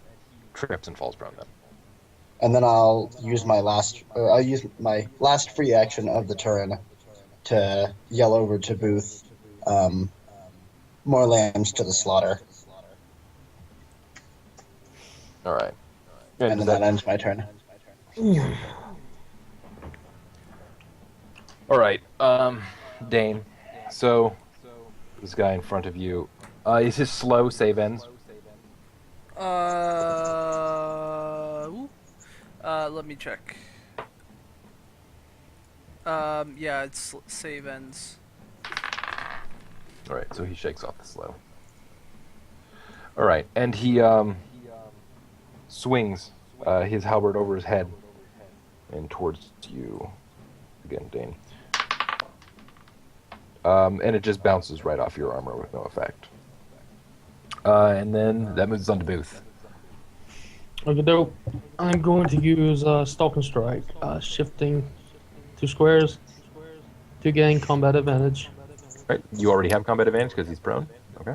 trips and falls prone then. And then I'll use my last free action of the turn to yell over to Booth, more lambs to the slaughter, All right. and does then that ends my turn. All right. Dane. So this guy in front of you, is his slow save ends? Let me check. Yeah, it's save ends. All right. So he shakes off the slow. All right, and he swings his halberd over his head and towards you again, Dane. And it just bounces right off your armor with no effect. And then that moves on to Booth. Okay, dope. I'm going to use Stalking Strike, shifting 2 squares to gain combat advantage. Right, you already have combat advantage because he's prone. Okay.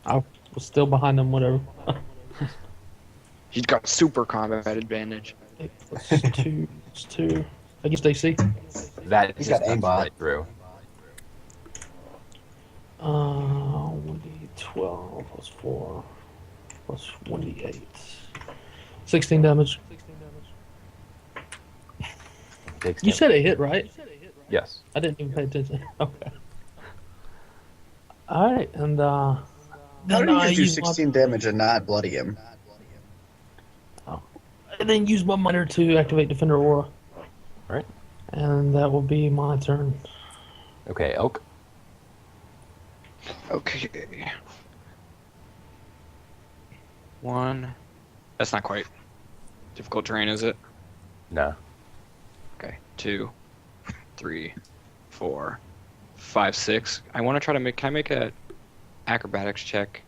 I was still behind him, whatever. He's got super combat advantage. 8 plus 2 is 2. Against AC. That He's just got comes aimbot. right through. 1d12 plus 4 plus 1d8. 16 damage. Takes You him. said a hit, right? Yes. I didn't even pay attention. Okay. Alright, and How then do I you do use my 16 damage and not bloody him? and then use my minor to activate Defender Aura. Alright. And that will be my turn. Okay, Elk. Okay. 1. That's not quite difficult terrain, is it? No. Okay. 2, 3, 4, 5, 6. I want to try to make. Can I make a acrobatics check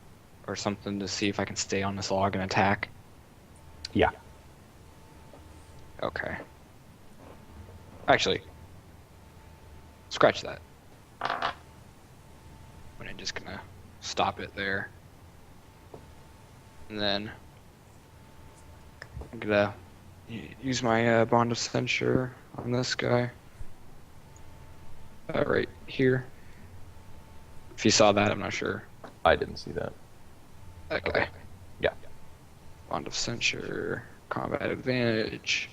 or something to see if I can stay on this log and attack? Yeah. Okay. Actually, scratch that. I'm just gonna stop it there. And then I'm gonna use my bond of censure on this guy. Right here. If you saw that, I'm not sure. I didn't see that. That guy. Okay. Yeah. Bond of censure, combat advantage.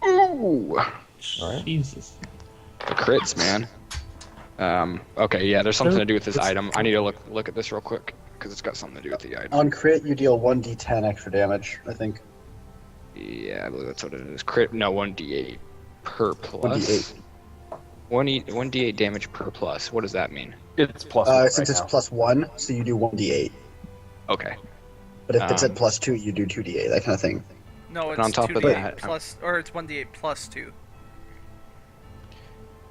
Ooh! Alright. Jesus. The crits, man. Okay, yeah, there's something to do with this item. I need to look at this real quick because it's got something to do with the item. On crit, you deal 1d10 extra damage, I think. Yeah, I believe that's what it is. Crit, no, 1d8 per plus. 1d8. 1d8 damage per plus. What does that mean? It's plus one Since right it's now. +1, so you do 1d8. Okay. But if it's at Um, +2, you do 2d8, that kind of thing. No, And it's on top of 2d8 that- plus, or it's 1d8 plus 2.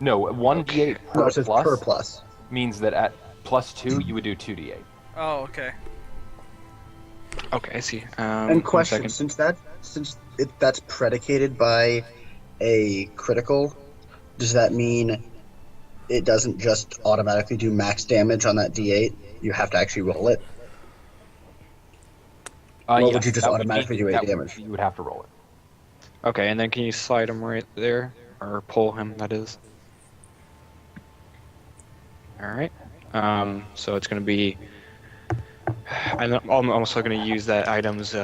No, 1d8 No, per it says plus per plus. means that at +2 you would do 2d8. Oh, okay. Okay, I see. And 1 question, second. since that's predicated by a critical, does that mean it doesn't just automatically do max damage on that d8? You have to actually roll it? Or would Yes, you just that would automatically be- do 8 that would- damage? You would have to roll it. Okay, and then can you slide him right there? Or pull him, that is. Alright. So it's going to be... I'm also going to use that item's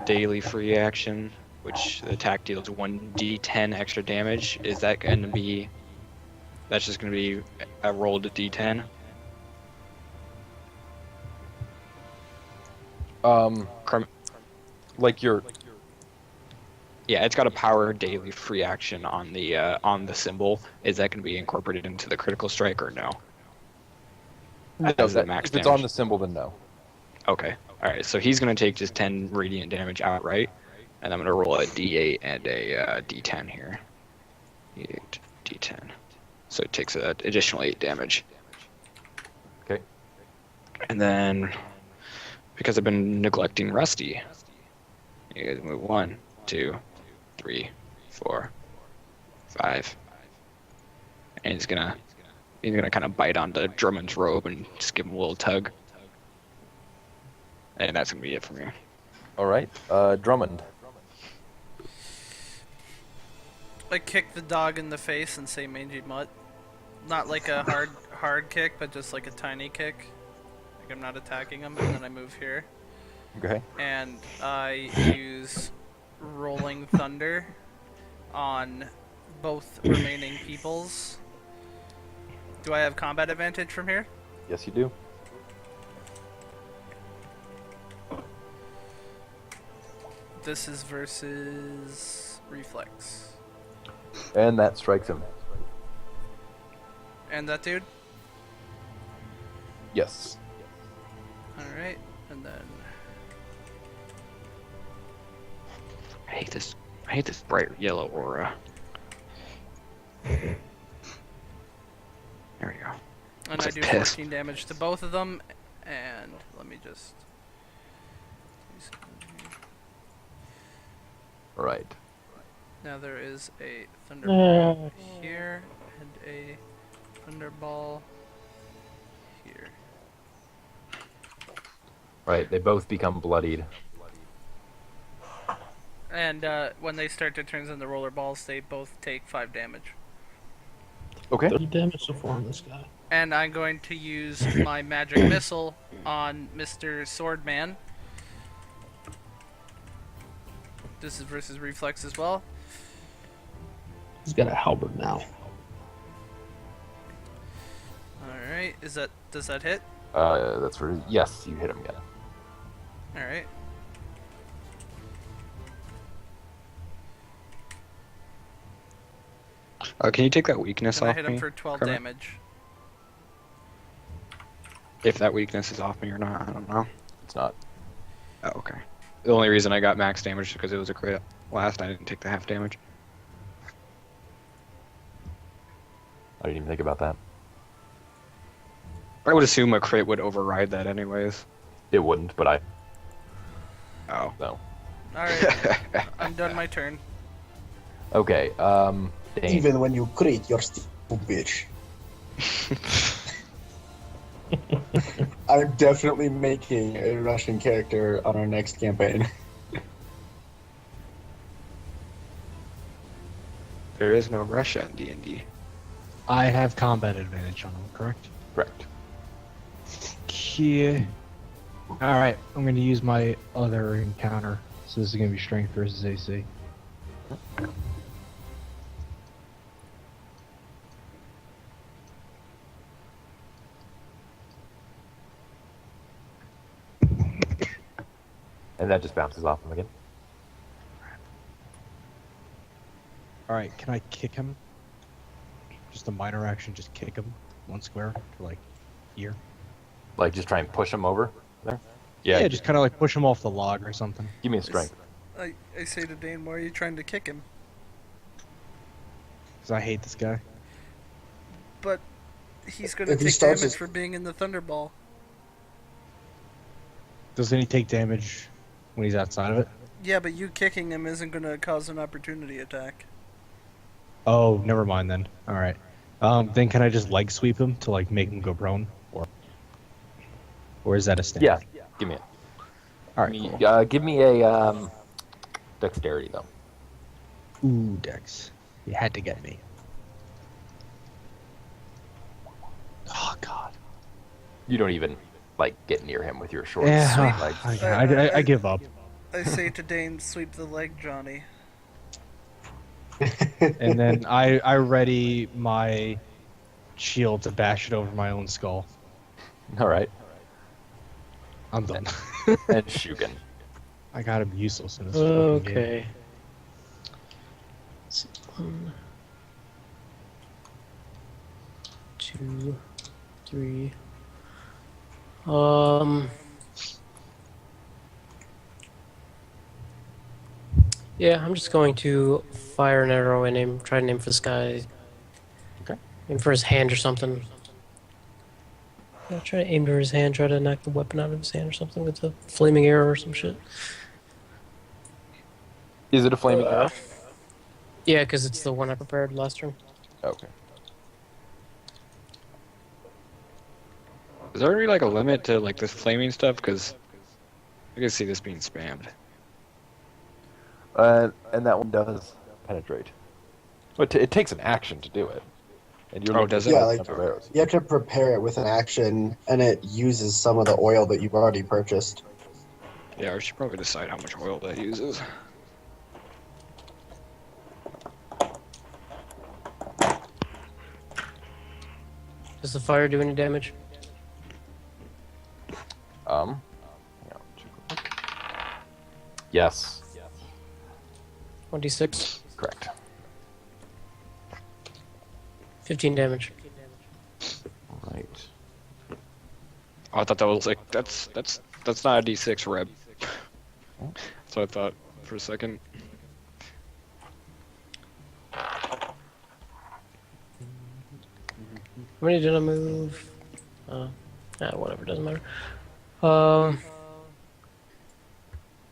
daily free action, which the attack deals 1d10 extra damage. Is that going to be... That's just going to be a rolled d10? Crum- Like your Yeah, it's got a power daily free action on the symbol. Is that going to be incorporated into the critical strike or no? no, As the that, max if it's damage. on the symbol, then no. Okay. All right. So he's going to take just 10 radiant damage outright, and I'm going to roll a d8 and a d10 here. D8, d10. So it takes an additional 8 damage. Okay. And then, because I've been neglecting Rusty, you guys move 1, 2, 3, 4, 5, and he's gonna kind of bite onto Drummond's robe and just give him a little tug. And that's gonna be it for me. All right. Drummond. I kick the dog in the face and say mangy mutt. Not like a hard kick, but just like a tiny kick. Like I'm not attacking him, and then I move here. Okay. And I use Rolling Thunder on both remaining peoples. Do I have combat advantage from here? Yes, you do. This is versus Reflex. And that strikes him. And that dude? Yes. Alright, and then... I hate this bright yellow aura. There we go. And Looks I like do piss. 14 damage to both of them, and let me just... All right. Now there is a Thunderball here, and a Thunderball here. Right. They both become bloodied. And when they start their turns in the roller balls, they both take 5 damage. Okay. 30 damage so far on this guy. And I'm going to use my magic missile on Mr. Swordman. This is versus Reflex as well. He's got a halberd now. Alright, does that hit? That's for yes. You hit him again. Alright. Can you take that weakness And I off hit me? him for 12 Kermit? damage. If that weakness is off me or not, I don't know. It's not. Oh, okay. The only reason I got max damage is because it was a crit last. I didn't take the half damage. I didn't even think about that. I would assume a crit would override that anyways. It wouldn't, but I Oh. no. Alright, I'm done my turn. Okay. Dane. Even when you crit, you're still a bitch. I'm definitely making a Russian character on our next campaign. There is no Russia in D&D. I have combat advantage on him, correct? Correct. Yeah. Alright, I'm going to use my other encounter. So this is going to be strength versus AC. And that just bounces off him again. Alright, can I kick him? Just a minor action, just kick him 1 square to like here. Like just try and push him over there. Yeah, just kind of like push him off the log or something. Give me a strength. I say to Dane, why are you trying to kick him? Because I hate this guy. But he's gonna If he take starts damage his- for being in the Thunderball. Doesn't he take damage when he's outside of it? Yeah, but you kicking him isn't gonna cause an opportunity attack. Oh, never mind then. Alright. Then can I just leg sweep him to like make him go prone? Or is that a stand? Yeah. Give me it. Alright, Give me- cool. give me a dexterity though. Ooh, Dex. You had to get me. Oh, God. You don't even like get near him with your short Yeah, legs. I give up. I say to Dane, sweep the leg, Johnny. And then I ready my shield to bash it over my own skull. All right. I'm done. And Shugen. I got him useless in this fucking game. Okay. So 1, 2, 3. Yeah, I'm just going to fire an arrow and try to aim for this guy. Okay. Aim for his hand or something. I'll try to aim for his hand, try to knock the weapon out of his hand or something with a flaming arrow or some shit. Is it a flaming arrow? Yeah, because it's the one I prepared last turn. Okay. Is there like a limit to like this flaming stuff? Because I can see this being spammed. And that one does penetrate. But it takes an action to do it. And you're Oh, looking does at it? Yeah, the like- number of arrows. You have to prepare it with an action, and it uses some of the oil that you've already purchased. Yeah, we should probably decide how much oil that uses. Does the fire do any damage? Hang on, check real quick. Yes. 1d6. Correct. 15 damage. Right. Oh, I thought that was like that's not a D6 reb. That's what I thought for a second. How many did I move? Whatever, doesn't matter.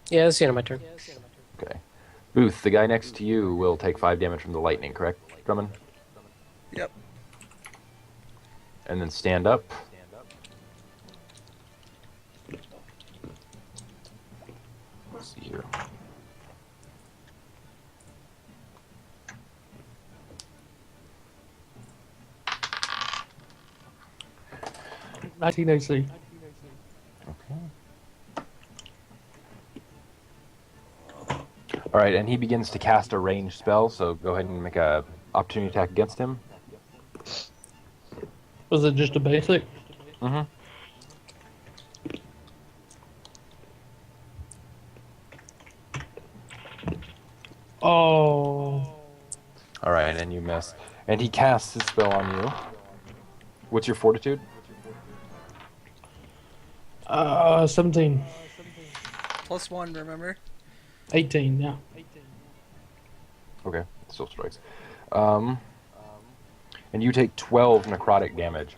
Yeah, that's the end of my turn. Okay. Booth, the guy next to you will take 5 damage from the lightning, correct, Drummond? Yep. And then stand up. Let's see here. AC. All right, and he begins to cast a ranged spell, so go ahead and make a opportunity attack against him. Was it just a basic? Mm-hmm. Oh. All right, and you miss. And he casts his spell on you. What's your fortitude? 17. +1, remember? 18, yeah. Okay, still strikes. And you take 12 necrotic damage.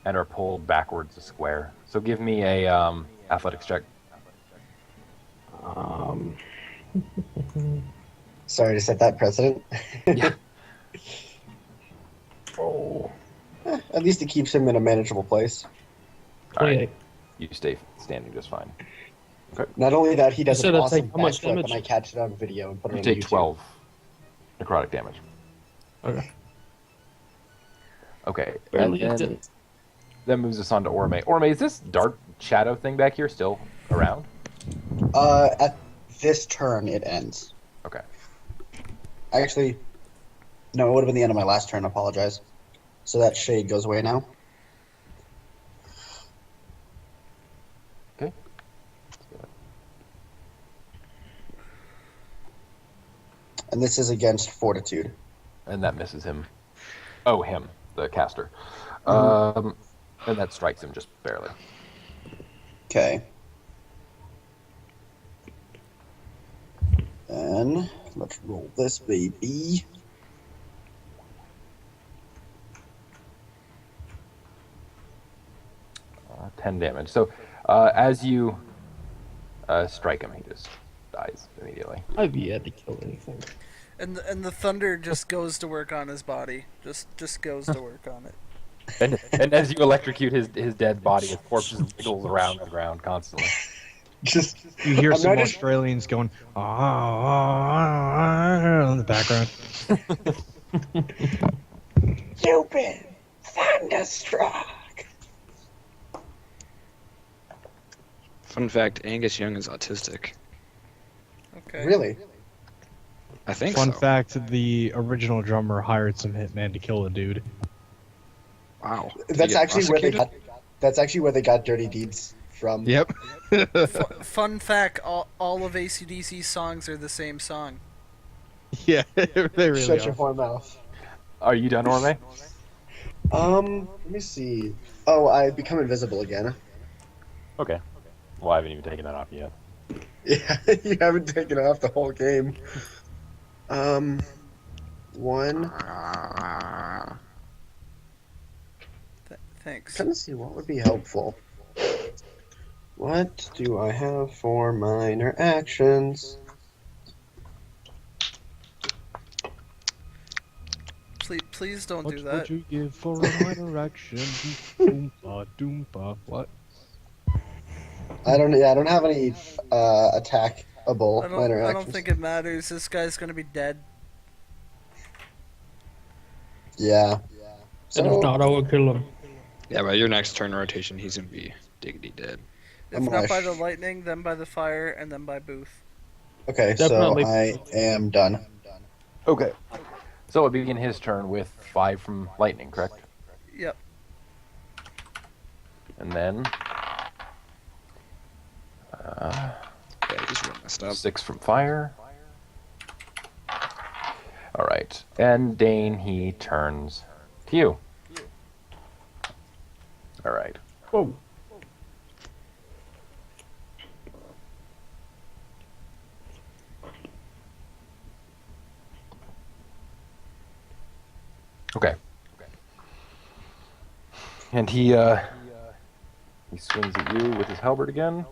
and are pulled backwards a square. So give me a athletics check. Sorry to set that precedent. Yeah. Oh, At least it keeps him in a manageable place. All right. 28. You stay standing just fine. Not only that, he does said an I take awesome how much backflip, damage? and I catch it on video and put it You on take YouTube. 12 necrotic damage. Okay. Okay. Barely and hit then it. that moves us on to Orme. Orme, is this dark shadow thing back here still around? At this turn, it ends. Okay. Actually, no, it would have been the end of my last turn. I apologize. So that shade goes away now. Okay. And this is against Fortitude. And that misses him. Oh, him, the caster. Mhm. And that strikes him just barely. Okay. Then let's roll this baby. 10 damage. So as you strike him, he just dies immediately. I've yet to kill anything. And the thunder just goes to work on his body. Just goes to work on it. And as you electrocute his dead body, his corpse just wiggles around the ground constantly. Just You hear I'm some not just- Australians going "Ah," in the background. Stupid thunderstruck. Fun fact: Angus Young is autistic. Okay. Really? I think Fun so. fact: the original drummer hired some hitman to kill a dude. Wow. Did he That's get actually where they prosecuted? got. That's actually where they got Dirty Deeds from. Yep. Fun fact: all of AC/DC's songs are the same song. Yeah, they really Shut are. your whore mouth. Are you done, Orme? Let me see. Oh, I become invisible again. Okay. Well, I haven't even taken that off yet. Yeah, you haven't taken off the whole game. One. Thanks. Trying to see what would be helpful. What do I have for minor actions? Please don't What do would that. you give for a minor action? Doompa, doompa, what? I don't have any attackable minor I actions. don't think it matters. This guy's gonna be dead. Yeah. And if So not, I will kill him. Yeah, by your next turn rotation, he's gonna be diggity dead. If I'm not gonna by the lightning, then by the fire, and then by Booth. okay, Definitely. so I am done. Okay. So it begin his turn with 5 from lightning, correct? Yep. And then Yeah, he's real messed up. 6 from fire. All right. And Dane, he turns to you. All right. Whoa. Okay. And he swings at you with his halberd again.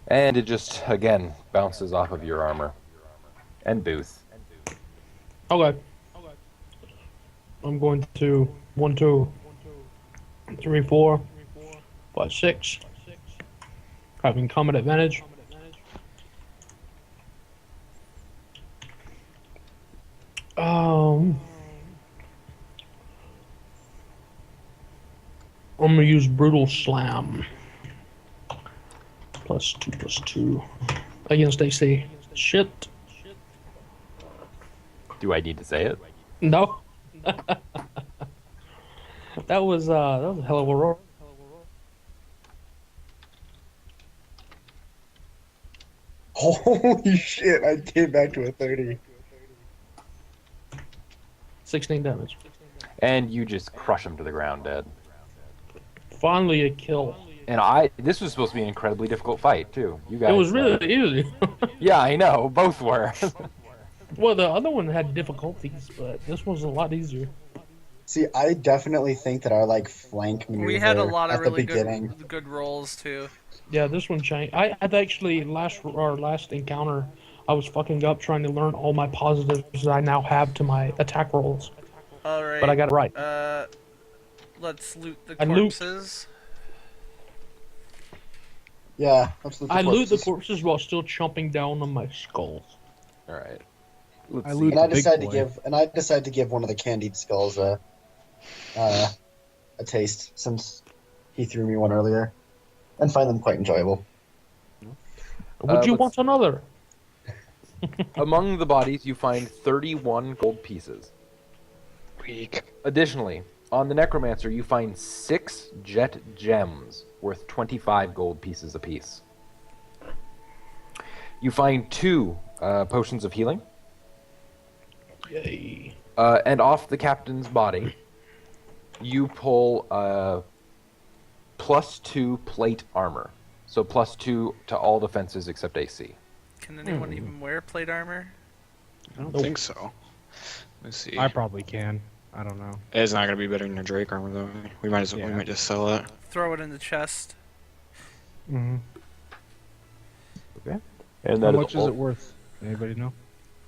And it just, again, bounces off of your armor. And Booth. Okay. I'm going to 1, 2, 3, 4, 5, 6. Having combat advantage. I'm gonna use brutal slam. +2/+2 against AC. Shit. Do I need to say it? No. that was a hell of a roll. Holy shit! I came back to a 30. 16 damage. And you just crush him to the ground dead. Finally a kill. And this was supposed to be an incredibly difficult fight, too. You guys. It was really easy. Yeah, I know. Both were. Well, the other one had difficulties, but this was a lot easier. See, I definitely think that our like flank maneuver We had a lot of at the really beginning. good rolls too. Yeah, this one changed. I had actually our last encounter, I was fucking up trying to learn all my positives that I now have to my attack rolls, All right. but I got it right. Let's loot the I loot. corpses. Yeah, let's loot the I loot the corpses. corpses while still chomping down on my skulls. All right. Let's I see. loot And I the big decided to boy. give one of the candied skulls a taste since he threw me one earlier, and find them quite enjoyable. Would you let's- want another? Among the bodies, you find 31 gold pieces. Weak. Additionally, on the Necromancer, you find 6 jet gems worth 25 gold pieces apiece. You find 2 potions of healing, Yay. and off the captain's body, you pull +2 plate armor. So +2 to all defenses except AC. Can anyone even wear plate armor? I don't Nope. think so. Let's see. I probably can. I don't know. It's not gonna be better than a Drake armor though. We might Yeah. just sell it. Throw it in the chest. Mm-hmm. Okay. And How that much is all. it worth? Anybody know?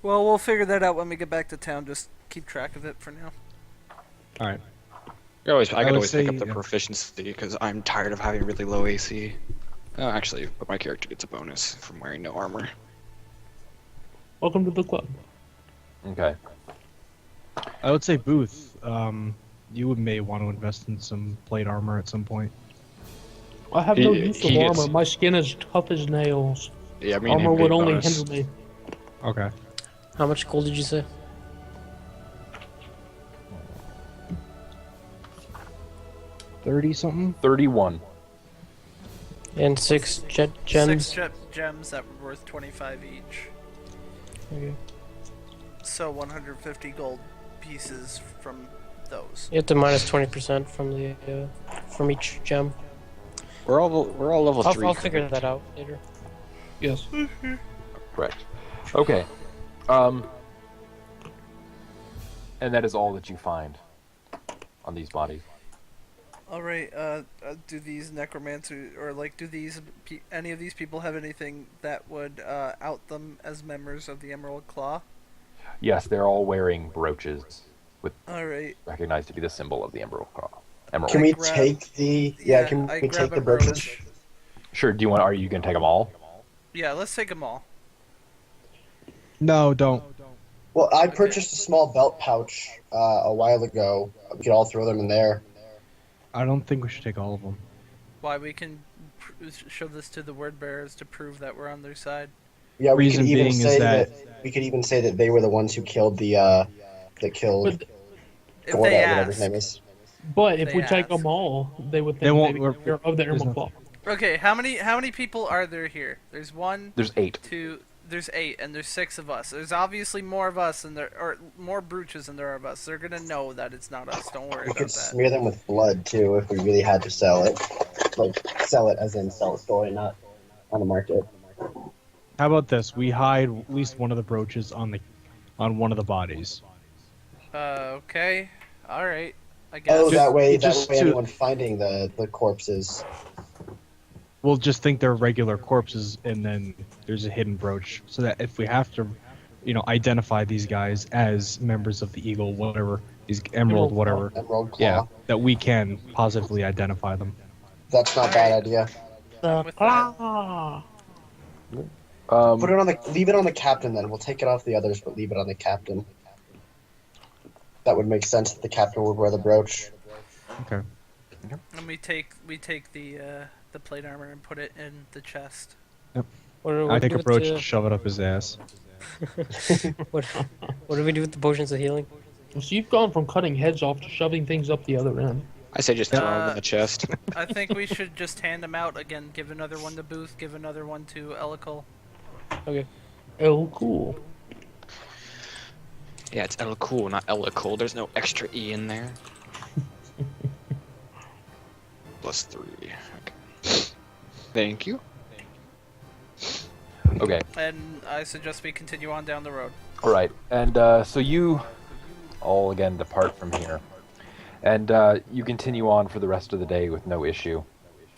Well, we'll figure that out when we get back to town. Just keep track of it for now. All right. I I could would always pick up say, the yeah. proficiency because I'm tired of having really low AC. Actually, but my character gets a bonus from wearing no armor. Welcome to the club. Okay. I would say Booth. You may want to invest in some plate armor at some point. I have no He- use of he armor. gets- My skin is tough as nails. Yeah, I mean, Armor it'd be would a only bonus. hinder me. Okay. How much gold did you say? 30 something. 31. And 6 jet gems. 6 jet gems that were worth 25 each. Okay. So 150 gold pieces from those. You have to minus 20% from the from each gem. We're all level 3. I'll figure that out later. Yes. Correct. Okay. And that is all that you find on these bodies. All right. Do these necromancers or like do these any of these people have anything that would out them as members of the Emerald Claw? Yes, they're all wearing brooches, All right. recognized to be the symbol of the Emerald Claw. Emerald. Can we grab- take the Can I we grab take a the brooches? brooch. Sure. Do you want? Are you gonna take them all? Yeah, let's take them all. No, don't. Well, I purchased a small belt pouch a while ago. We could all throw them in there. I don't think we should take all of them. Why we can show this to the word bearers to prove that we're on their side. Yeah, we Reason could even being is say that- we could even say that they were the ones who killed the that killed But, If Gorda, they whatever his ask. name is. but if They we take ask. them all, they would think They won't- they're of the there's Emerald Claw. Okay, how many people are there here? There's 1, There's 8. 2, there's 8, and there's 6 of us. There's obviously more of us than there, or more brooches than there are of us. They're gonna know that it's not us. Don't worry We about could that. smear them with blood too if we really had to sell it. Like sell it as in sell a story, not on the market. How about this? We hide at least one of the brooches on one of the bodies. Okay, all right. I guess. Oh, that way just to- anyone finding the corpses. We'll just think they're regular corpses, and then there's a hidden brooch, so that if we have to, identify these guys as members of the Eagle, whatever, these Emerald, whatever, Emerald Claw. yeah, that we can positively identify them. That's not a bad idea. The With that. claw. Put it on leave it on the captain then. We'll take it off the others, but leave it on the captain. That would make sense that the captain would wear the brooch. Okay. And we take the plate armor and put it in the chest. What I do take we a do brooch with and shove it up his ass. what do we do with the potions of healing? So you've gone from cutting heads off to shoving things up the other end. I say just throw them in the chest. I think we should just hand them out again. Give another one to Booth. Give another one to Elical. Okay. Oh, cool. Yeah, it's Ella Cool, not Ella Cool. There's no extra E in there. +3. Okay. Thank you. Okay. And I suggest we continue on down the road. All right. And so you all again depart from here. And you continue on for the rest of the day with no issue.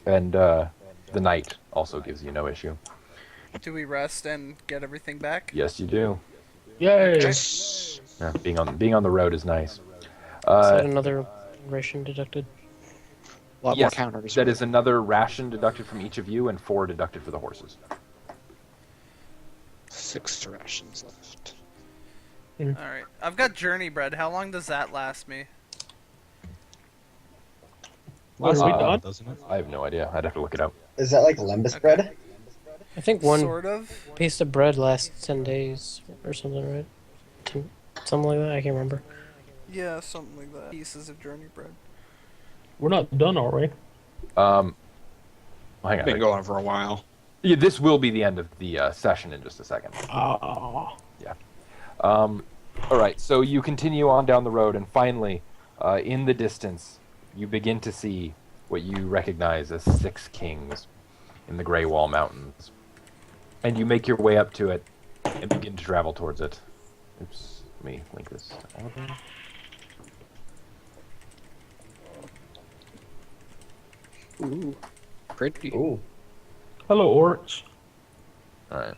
And the night also gives you no issue. Do we rest and get everything back? Yes, you do. Yay! Yes. Yeah, being on the road is nice. Is that Uh, another ration deducted? A lot more yes, counters. that is another ration deducted from each of you, and 4 deducted for the horses. 6 rations left. Alright. I've got journey bread. How long does that last me? What, are we Uh, done? Doesn't it? I have no idea. I'd have to look it up. Is that like lembas Okay. bread? I think one Sort of. piece of bread lasts 10 days or something, right? Something like that. I can't remember. Yeah, something like that. Pieces of journey bread. We're not done, are we? Hang on. Been going for a while. Yeah, this will be the end of the session in just a second. Ah. All right, so you continue on down the road, and finally, in the distance, you begin to see what you recognize as 6 kings in the Grey Wall Mountains. And you make your way up to it and begin to travel towards it. Oops, let me link this. Ooh, pretty. Ooh. Hello, orcs. All right,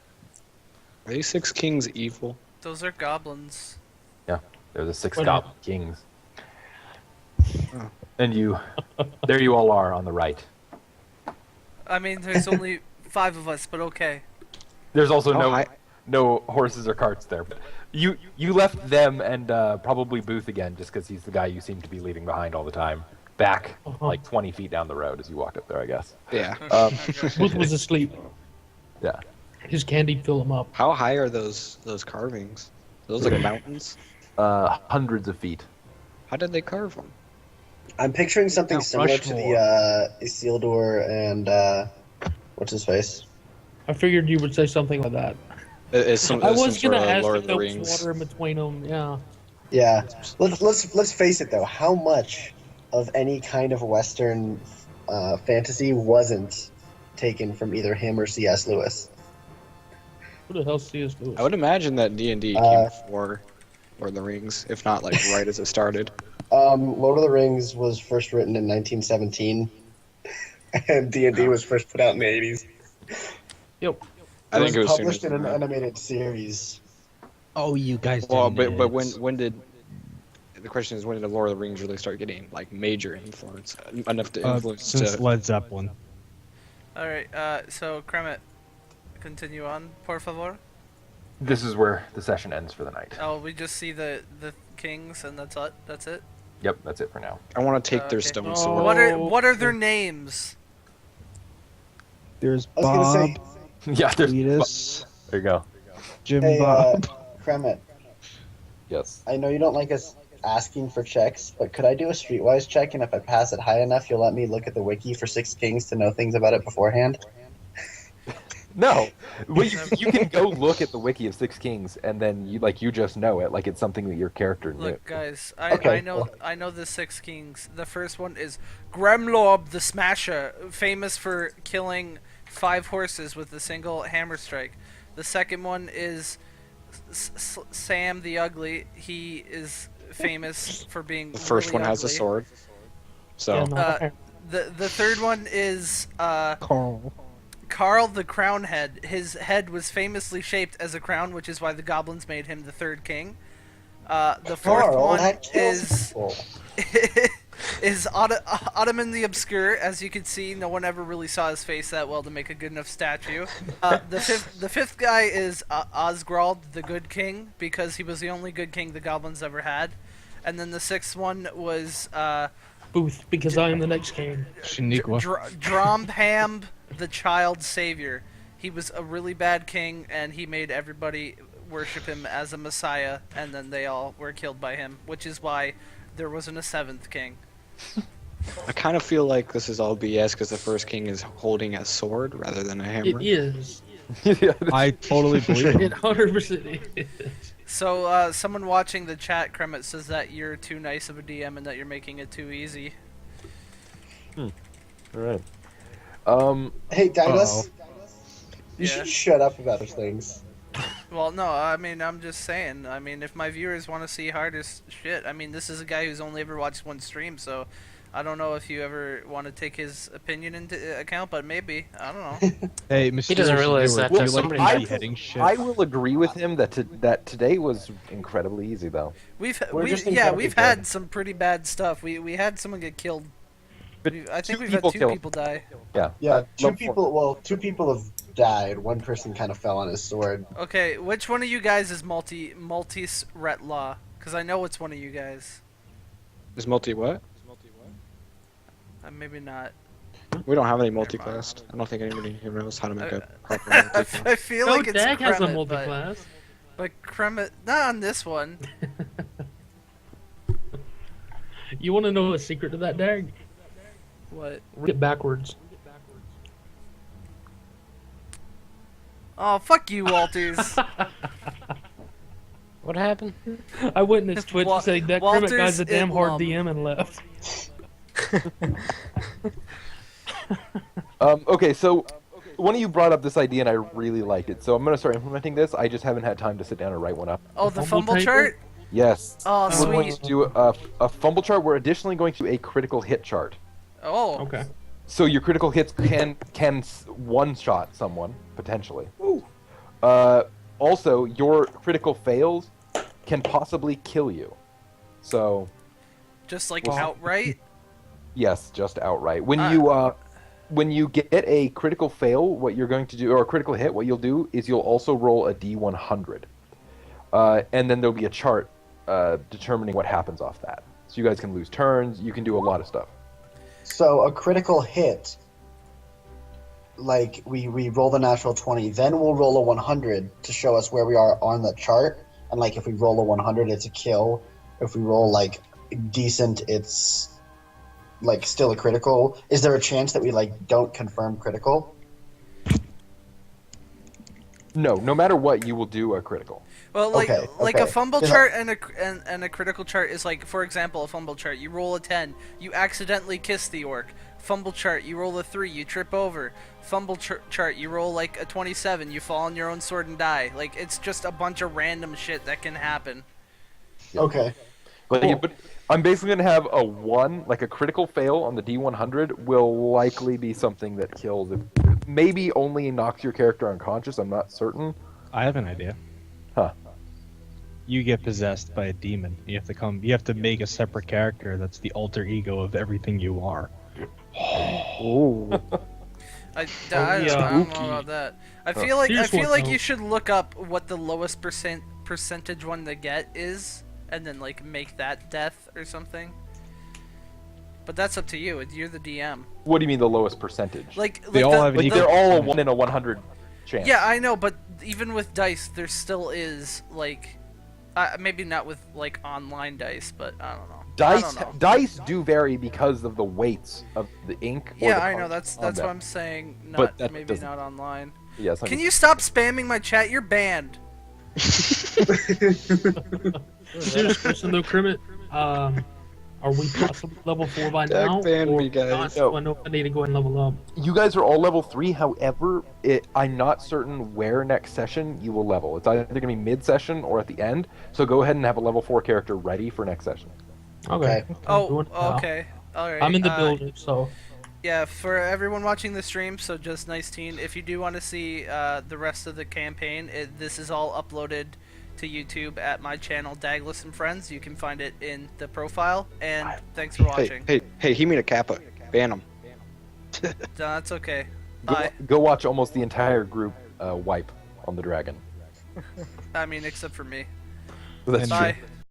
Are these 6 kings evil? Those are goblins. they're the 6 What goblin kings. Oh. And there you all are on the right. I mean, there's only 5 of us, but okay. There's also Oh, no horses or carts there. But you left them and probably Booth again, just because he's the guy you seem to be leaving behind all the time. Back like 20 feet down the road as you walked up there, I guess. Yeah. Booth was asleep. Yeah. His candy filled him up. How high are those carvings? Those like mountains? Hundreds of feet. How did they carve them? I'm picturing something Mount similar to Rushmore. the Isildur and what's his face? I figured you would say something like that. It's some, I it's some was sort gonna of ask Lord if of there the was Rings. water in between them. Yeah. Yeah. Let's face it though. How much of any kind of Western fantasy wasn't taken from either him or C.S. Lewis? Who the hell C.S. Lewis? I would imagine that D&D came before Lord of the Rings, if not like right as it started. Lord of the Rings was first written in 1917, and D&D was first put out in the 80s. Yep. I think it was sooner published in than an that. animated series. Oh, you guys. Well, but when did the question is when did Lord of the Rings really start getting like major influence enough to influence since to Led Zeppelin. Alright, so Kremet, continue on, por favor. This is where the session ends for the night. Oh, we just see the kings and that's it? That's it? Yep, that's it for now. I want to take their Okay. stone Oh. sword. What are their names? There's I was Bob, gonna say, Yeah, there's. Cletus, There you go. Jim hey, Bob. Kremet, Yes. I know you don't like us asking for checks, but could I do a streetwise check, and if I pass it high enough, you'll let me look at the wiki for 6 kings to know things about it beforehand? No, well, you can go look at the wiki of 6 Kings, and then you just know it, like it's something that your character knew. Look, guys, I Okay, know cool. I know the 6 kings. The first one is Gremlob the Smasher, famous for killing 5 horses with a single hammer strike. The second one is Sam the Ugly. He is famous for being The first really one has a ugly. sword. So Yeah, not fair. The third one is Carl. Carl the Crownhead. His head was famously shaped as a crown, which is why the goblins made him the third king. The fourth Carl, one that kills is people. is Ottoman the Obscure. As you can see, no one ever really saw his face that well to make a good enough statue. The fifth guy is Osgrald, the Good King, because he was the only good king the goblins ever had. And then the sixth one was Booth, because I am the next king. Shaniqua. Drombam, the Child Savior. He was a really bad king, and he made everybody worship him as a messiah, and then they all were killed by him, which is why there wasn't a seventh king. I kind of feel like this is all BS because the first king is holding a sword rather than a hammer. It is. I totally believe him. It 100% is. So, someone watching the chat, Kremet, says that you're too nice of a DM and that you're making it too easy. Alright. Hey, Dinos, Uh-oh. you Yeah. should shut up about those things. Well, no, I mean, I'm just saying. I mean, if my viewers want to see hard as shit, I mean, this is a guy who's only ever watched one stream, so I don't know if you ever want to take his opinion into account, but maybe. I don't know. Hey, He doesn't realize that do you there's like somebody- easy hitting shit? I will agree with him that that today was incredibly easy, though. We've just we've incredibly had good. some pretty bad stuff. We had someone get killed. But I think two we've had people 2 killed. people die. Yeah. Yeah, two level people. Well, 2 people have died. One person kind of fell on his sword. Okay, which one of you guys is Maltese Ret Law? Because I know it's one of you guys. Is multi what? Maybe not. We don't have any mind. multi-classed. I don't think anybody here knows how to make a proper I multi-class. feel No, like it's Dag has a Kremet, multi-class. but Kremet, not on this one. You want to know a secret to that, Dag? What? Read it backwards. Oh, fuck you, Walters. What happened? I witnessed Twitch say that Walters Kermit guy's a damn hard Idlum. DM and left. Okay, so one of you brought up this idea and I really like it. So I'm going to start implementing this. I just haven't had time to sit down and write one up. Oh, the Fumble fumble table? chart? Yes. Oh, We're going sweet. to do a fumble chart. We're additionally going to do a critical hit chart. Oh. Okay. So your critical hits can one-shot someone, potentially. Also, your critical fails can possibly kill you. So, Just like Well- outright? yes, just outright. When you get a critical fail, what you're going to do, or a critical hit, what you'll do is you'll also roll a D100. And then there'll be a chart determining what happens off that. So you guys can lose turns, you can do a lot of stuff. So a critical hit, like we roll the natural 20, then we'll roll a 100 to show us where we are on the chart. And like if we roll a 100, it's a kill. If we roll like decent, it's like still a critical. Is there a chance that we like don't confirm critical? No matter what, you will do a critical. Well, like a okay. fumble Is chart and a critical chart is like, for example, a fumble chart. You roll a 10, you accidentally kiss the orc. Fumble chart, you roll a 3, you trip over. Fumble chart, you roll like a 27, you fall on your own sword and die. Like, it's just a bunch of random shit that can happen. Okay. But I'm basically going to have a 1, like a critical fail on the D100 will likely be something that kills. It maybe only knocks your character unconscious, I'm not certain. I have an idea. Huh. You get possessed by a demon. You have to make a separate character that's the alter ego of everything you are. Ooh. I yeah. don't know about that. I feel like Here's one, though. you should look up what the lowest percentage one to get is, and then like make that death or something. But that's up to you. You're the DM. What do you mean the lowest percentage? Like They all have an Like equal they're all a percentage. 1 in a 100 chance. Yeah, I know, but even with dice, there still is like, maybe not with like online dice, but I don't know. I don't know. Dice do vary because of the weights of the ink. Or Yeah, the I know. cards That's on what them. I'm saying. But Not that maybe doesn't- not online. Yes. Can you stop spamming my chat? You're banned. Serious question though, Kermit. Are we possibly level 4 by Dag now? banned or me, guys. not? No. I know I need to go ahead and level up. You guys are all level 3. However, I'm not certain where next session you will level. It's either going to be mid-session or at the end. So go ahead and have a level 4 character ready for next session. Okay. I'm Oh, doing it now. okay. All right. I'm in the building, so Yeah, for everyone watching the stream, so just nice teen. If you do want to see the rest of the campaign, this is all uploaded to YouTube at my channel, Dagless and Friends. You can find it in the profile. And thanks for watching. Hey, he made a kappa. Ban him. No, that's okay. Go, Bye. go watch almost the entire group wipe on the dragon. I mean, except for me. That's Bye. true.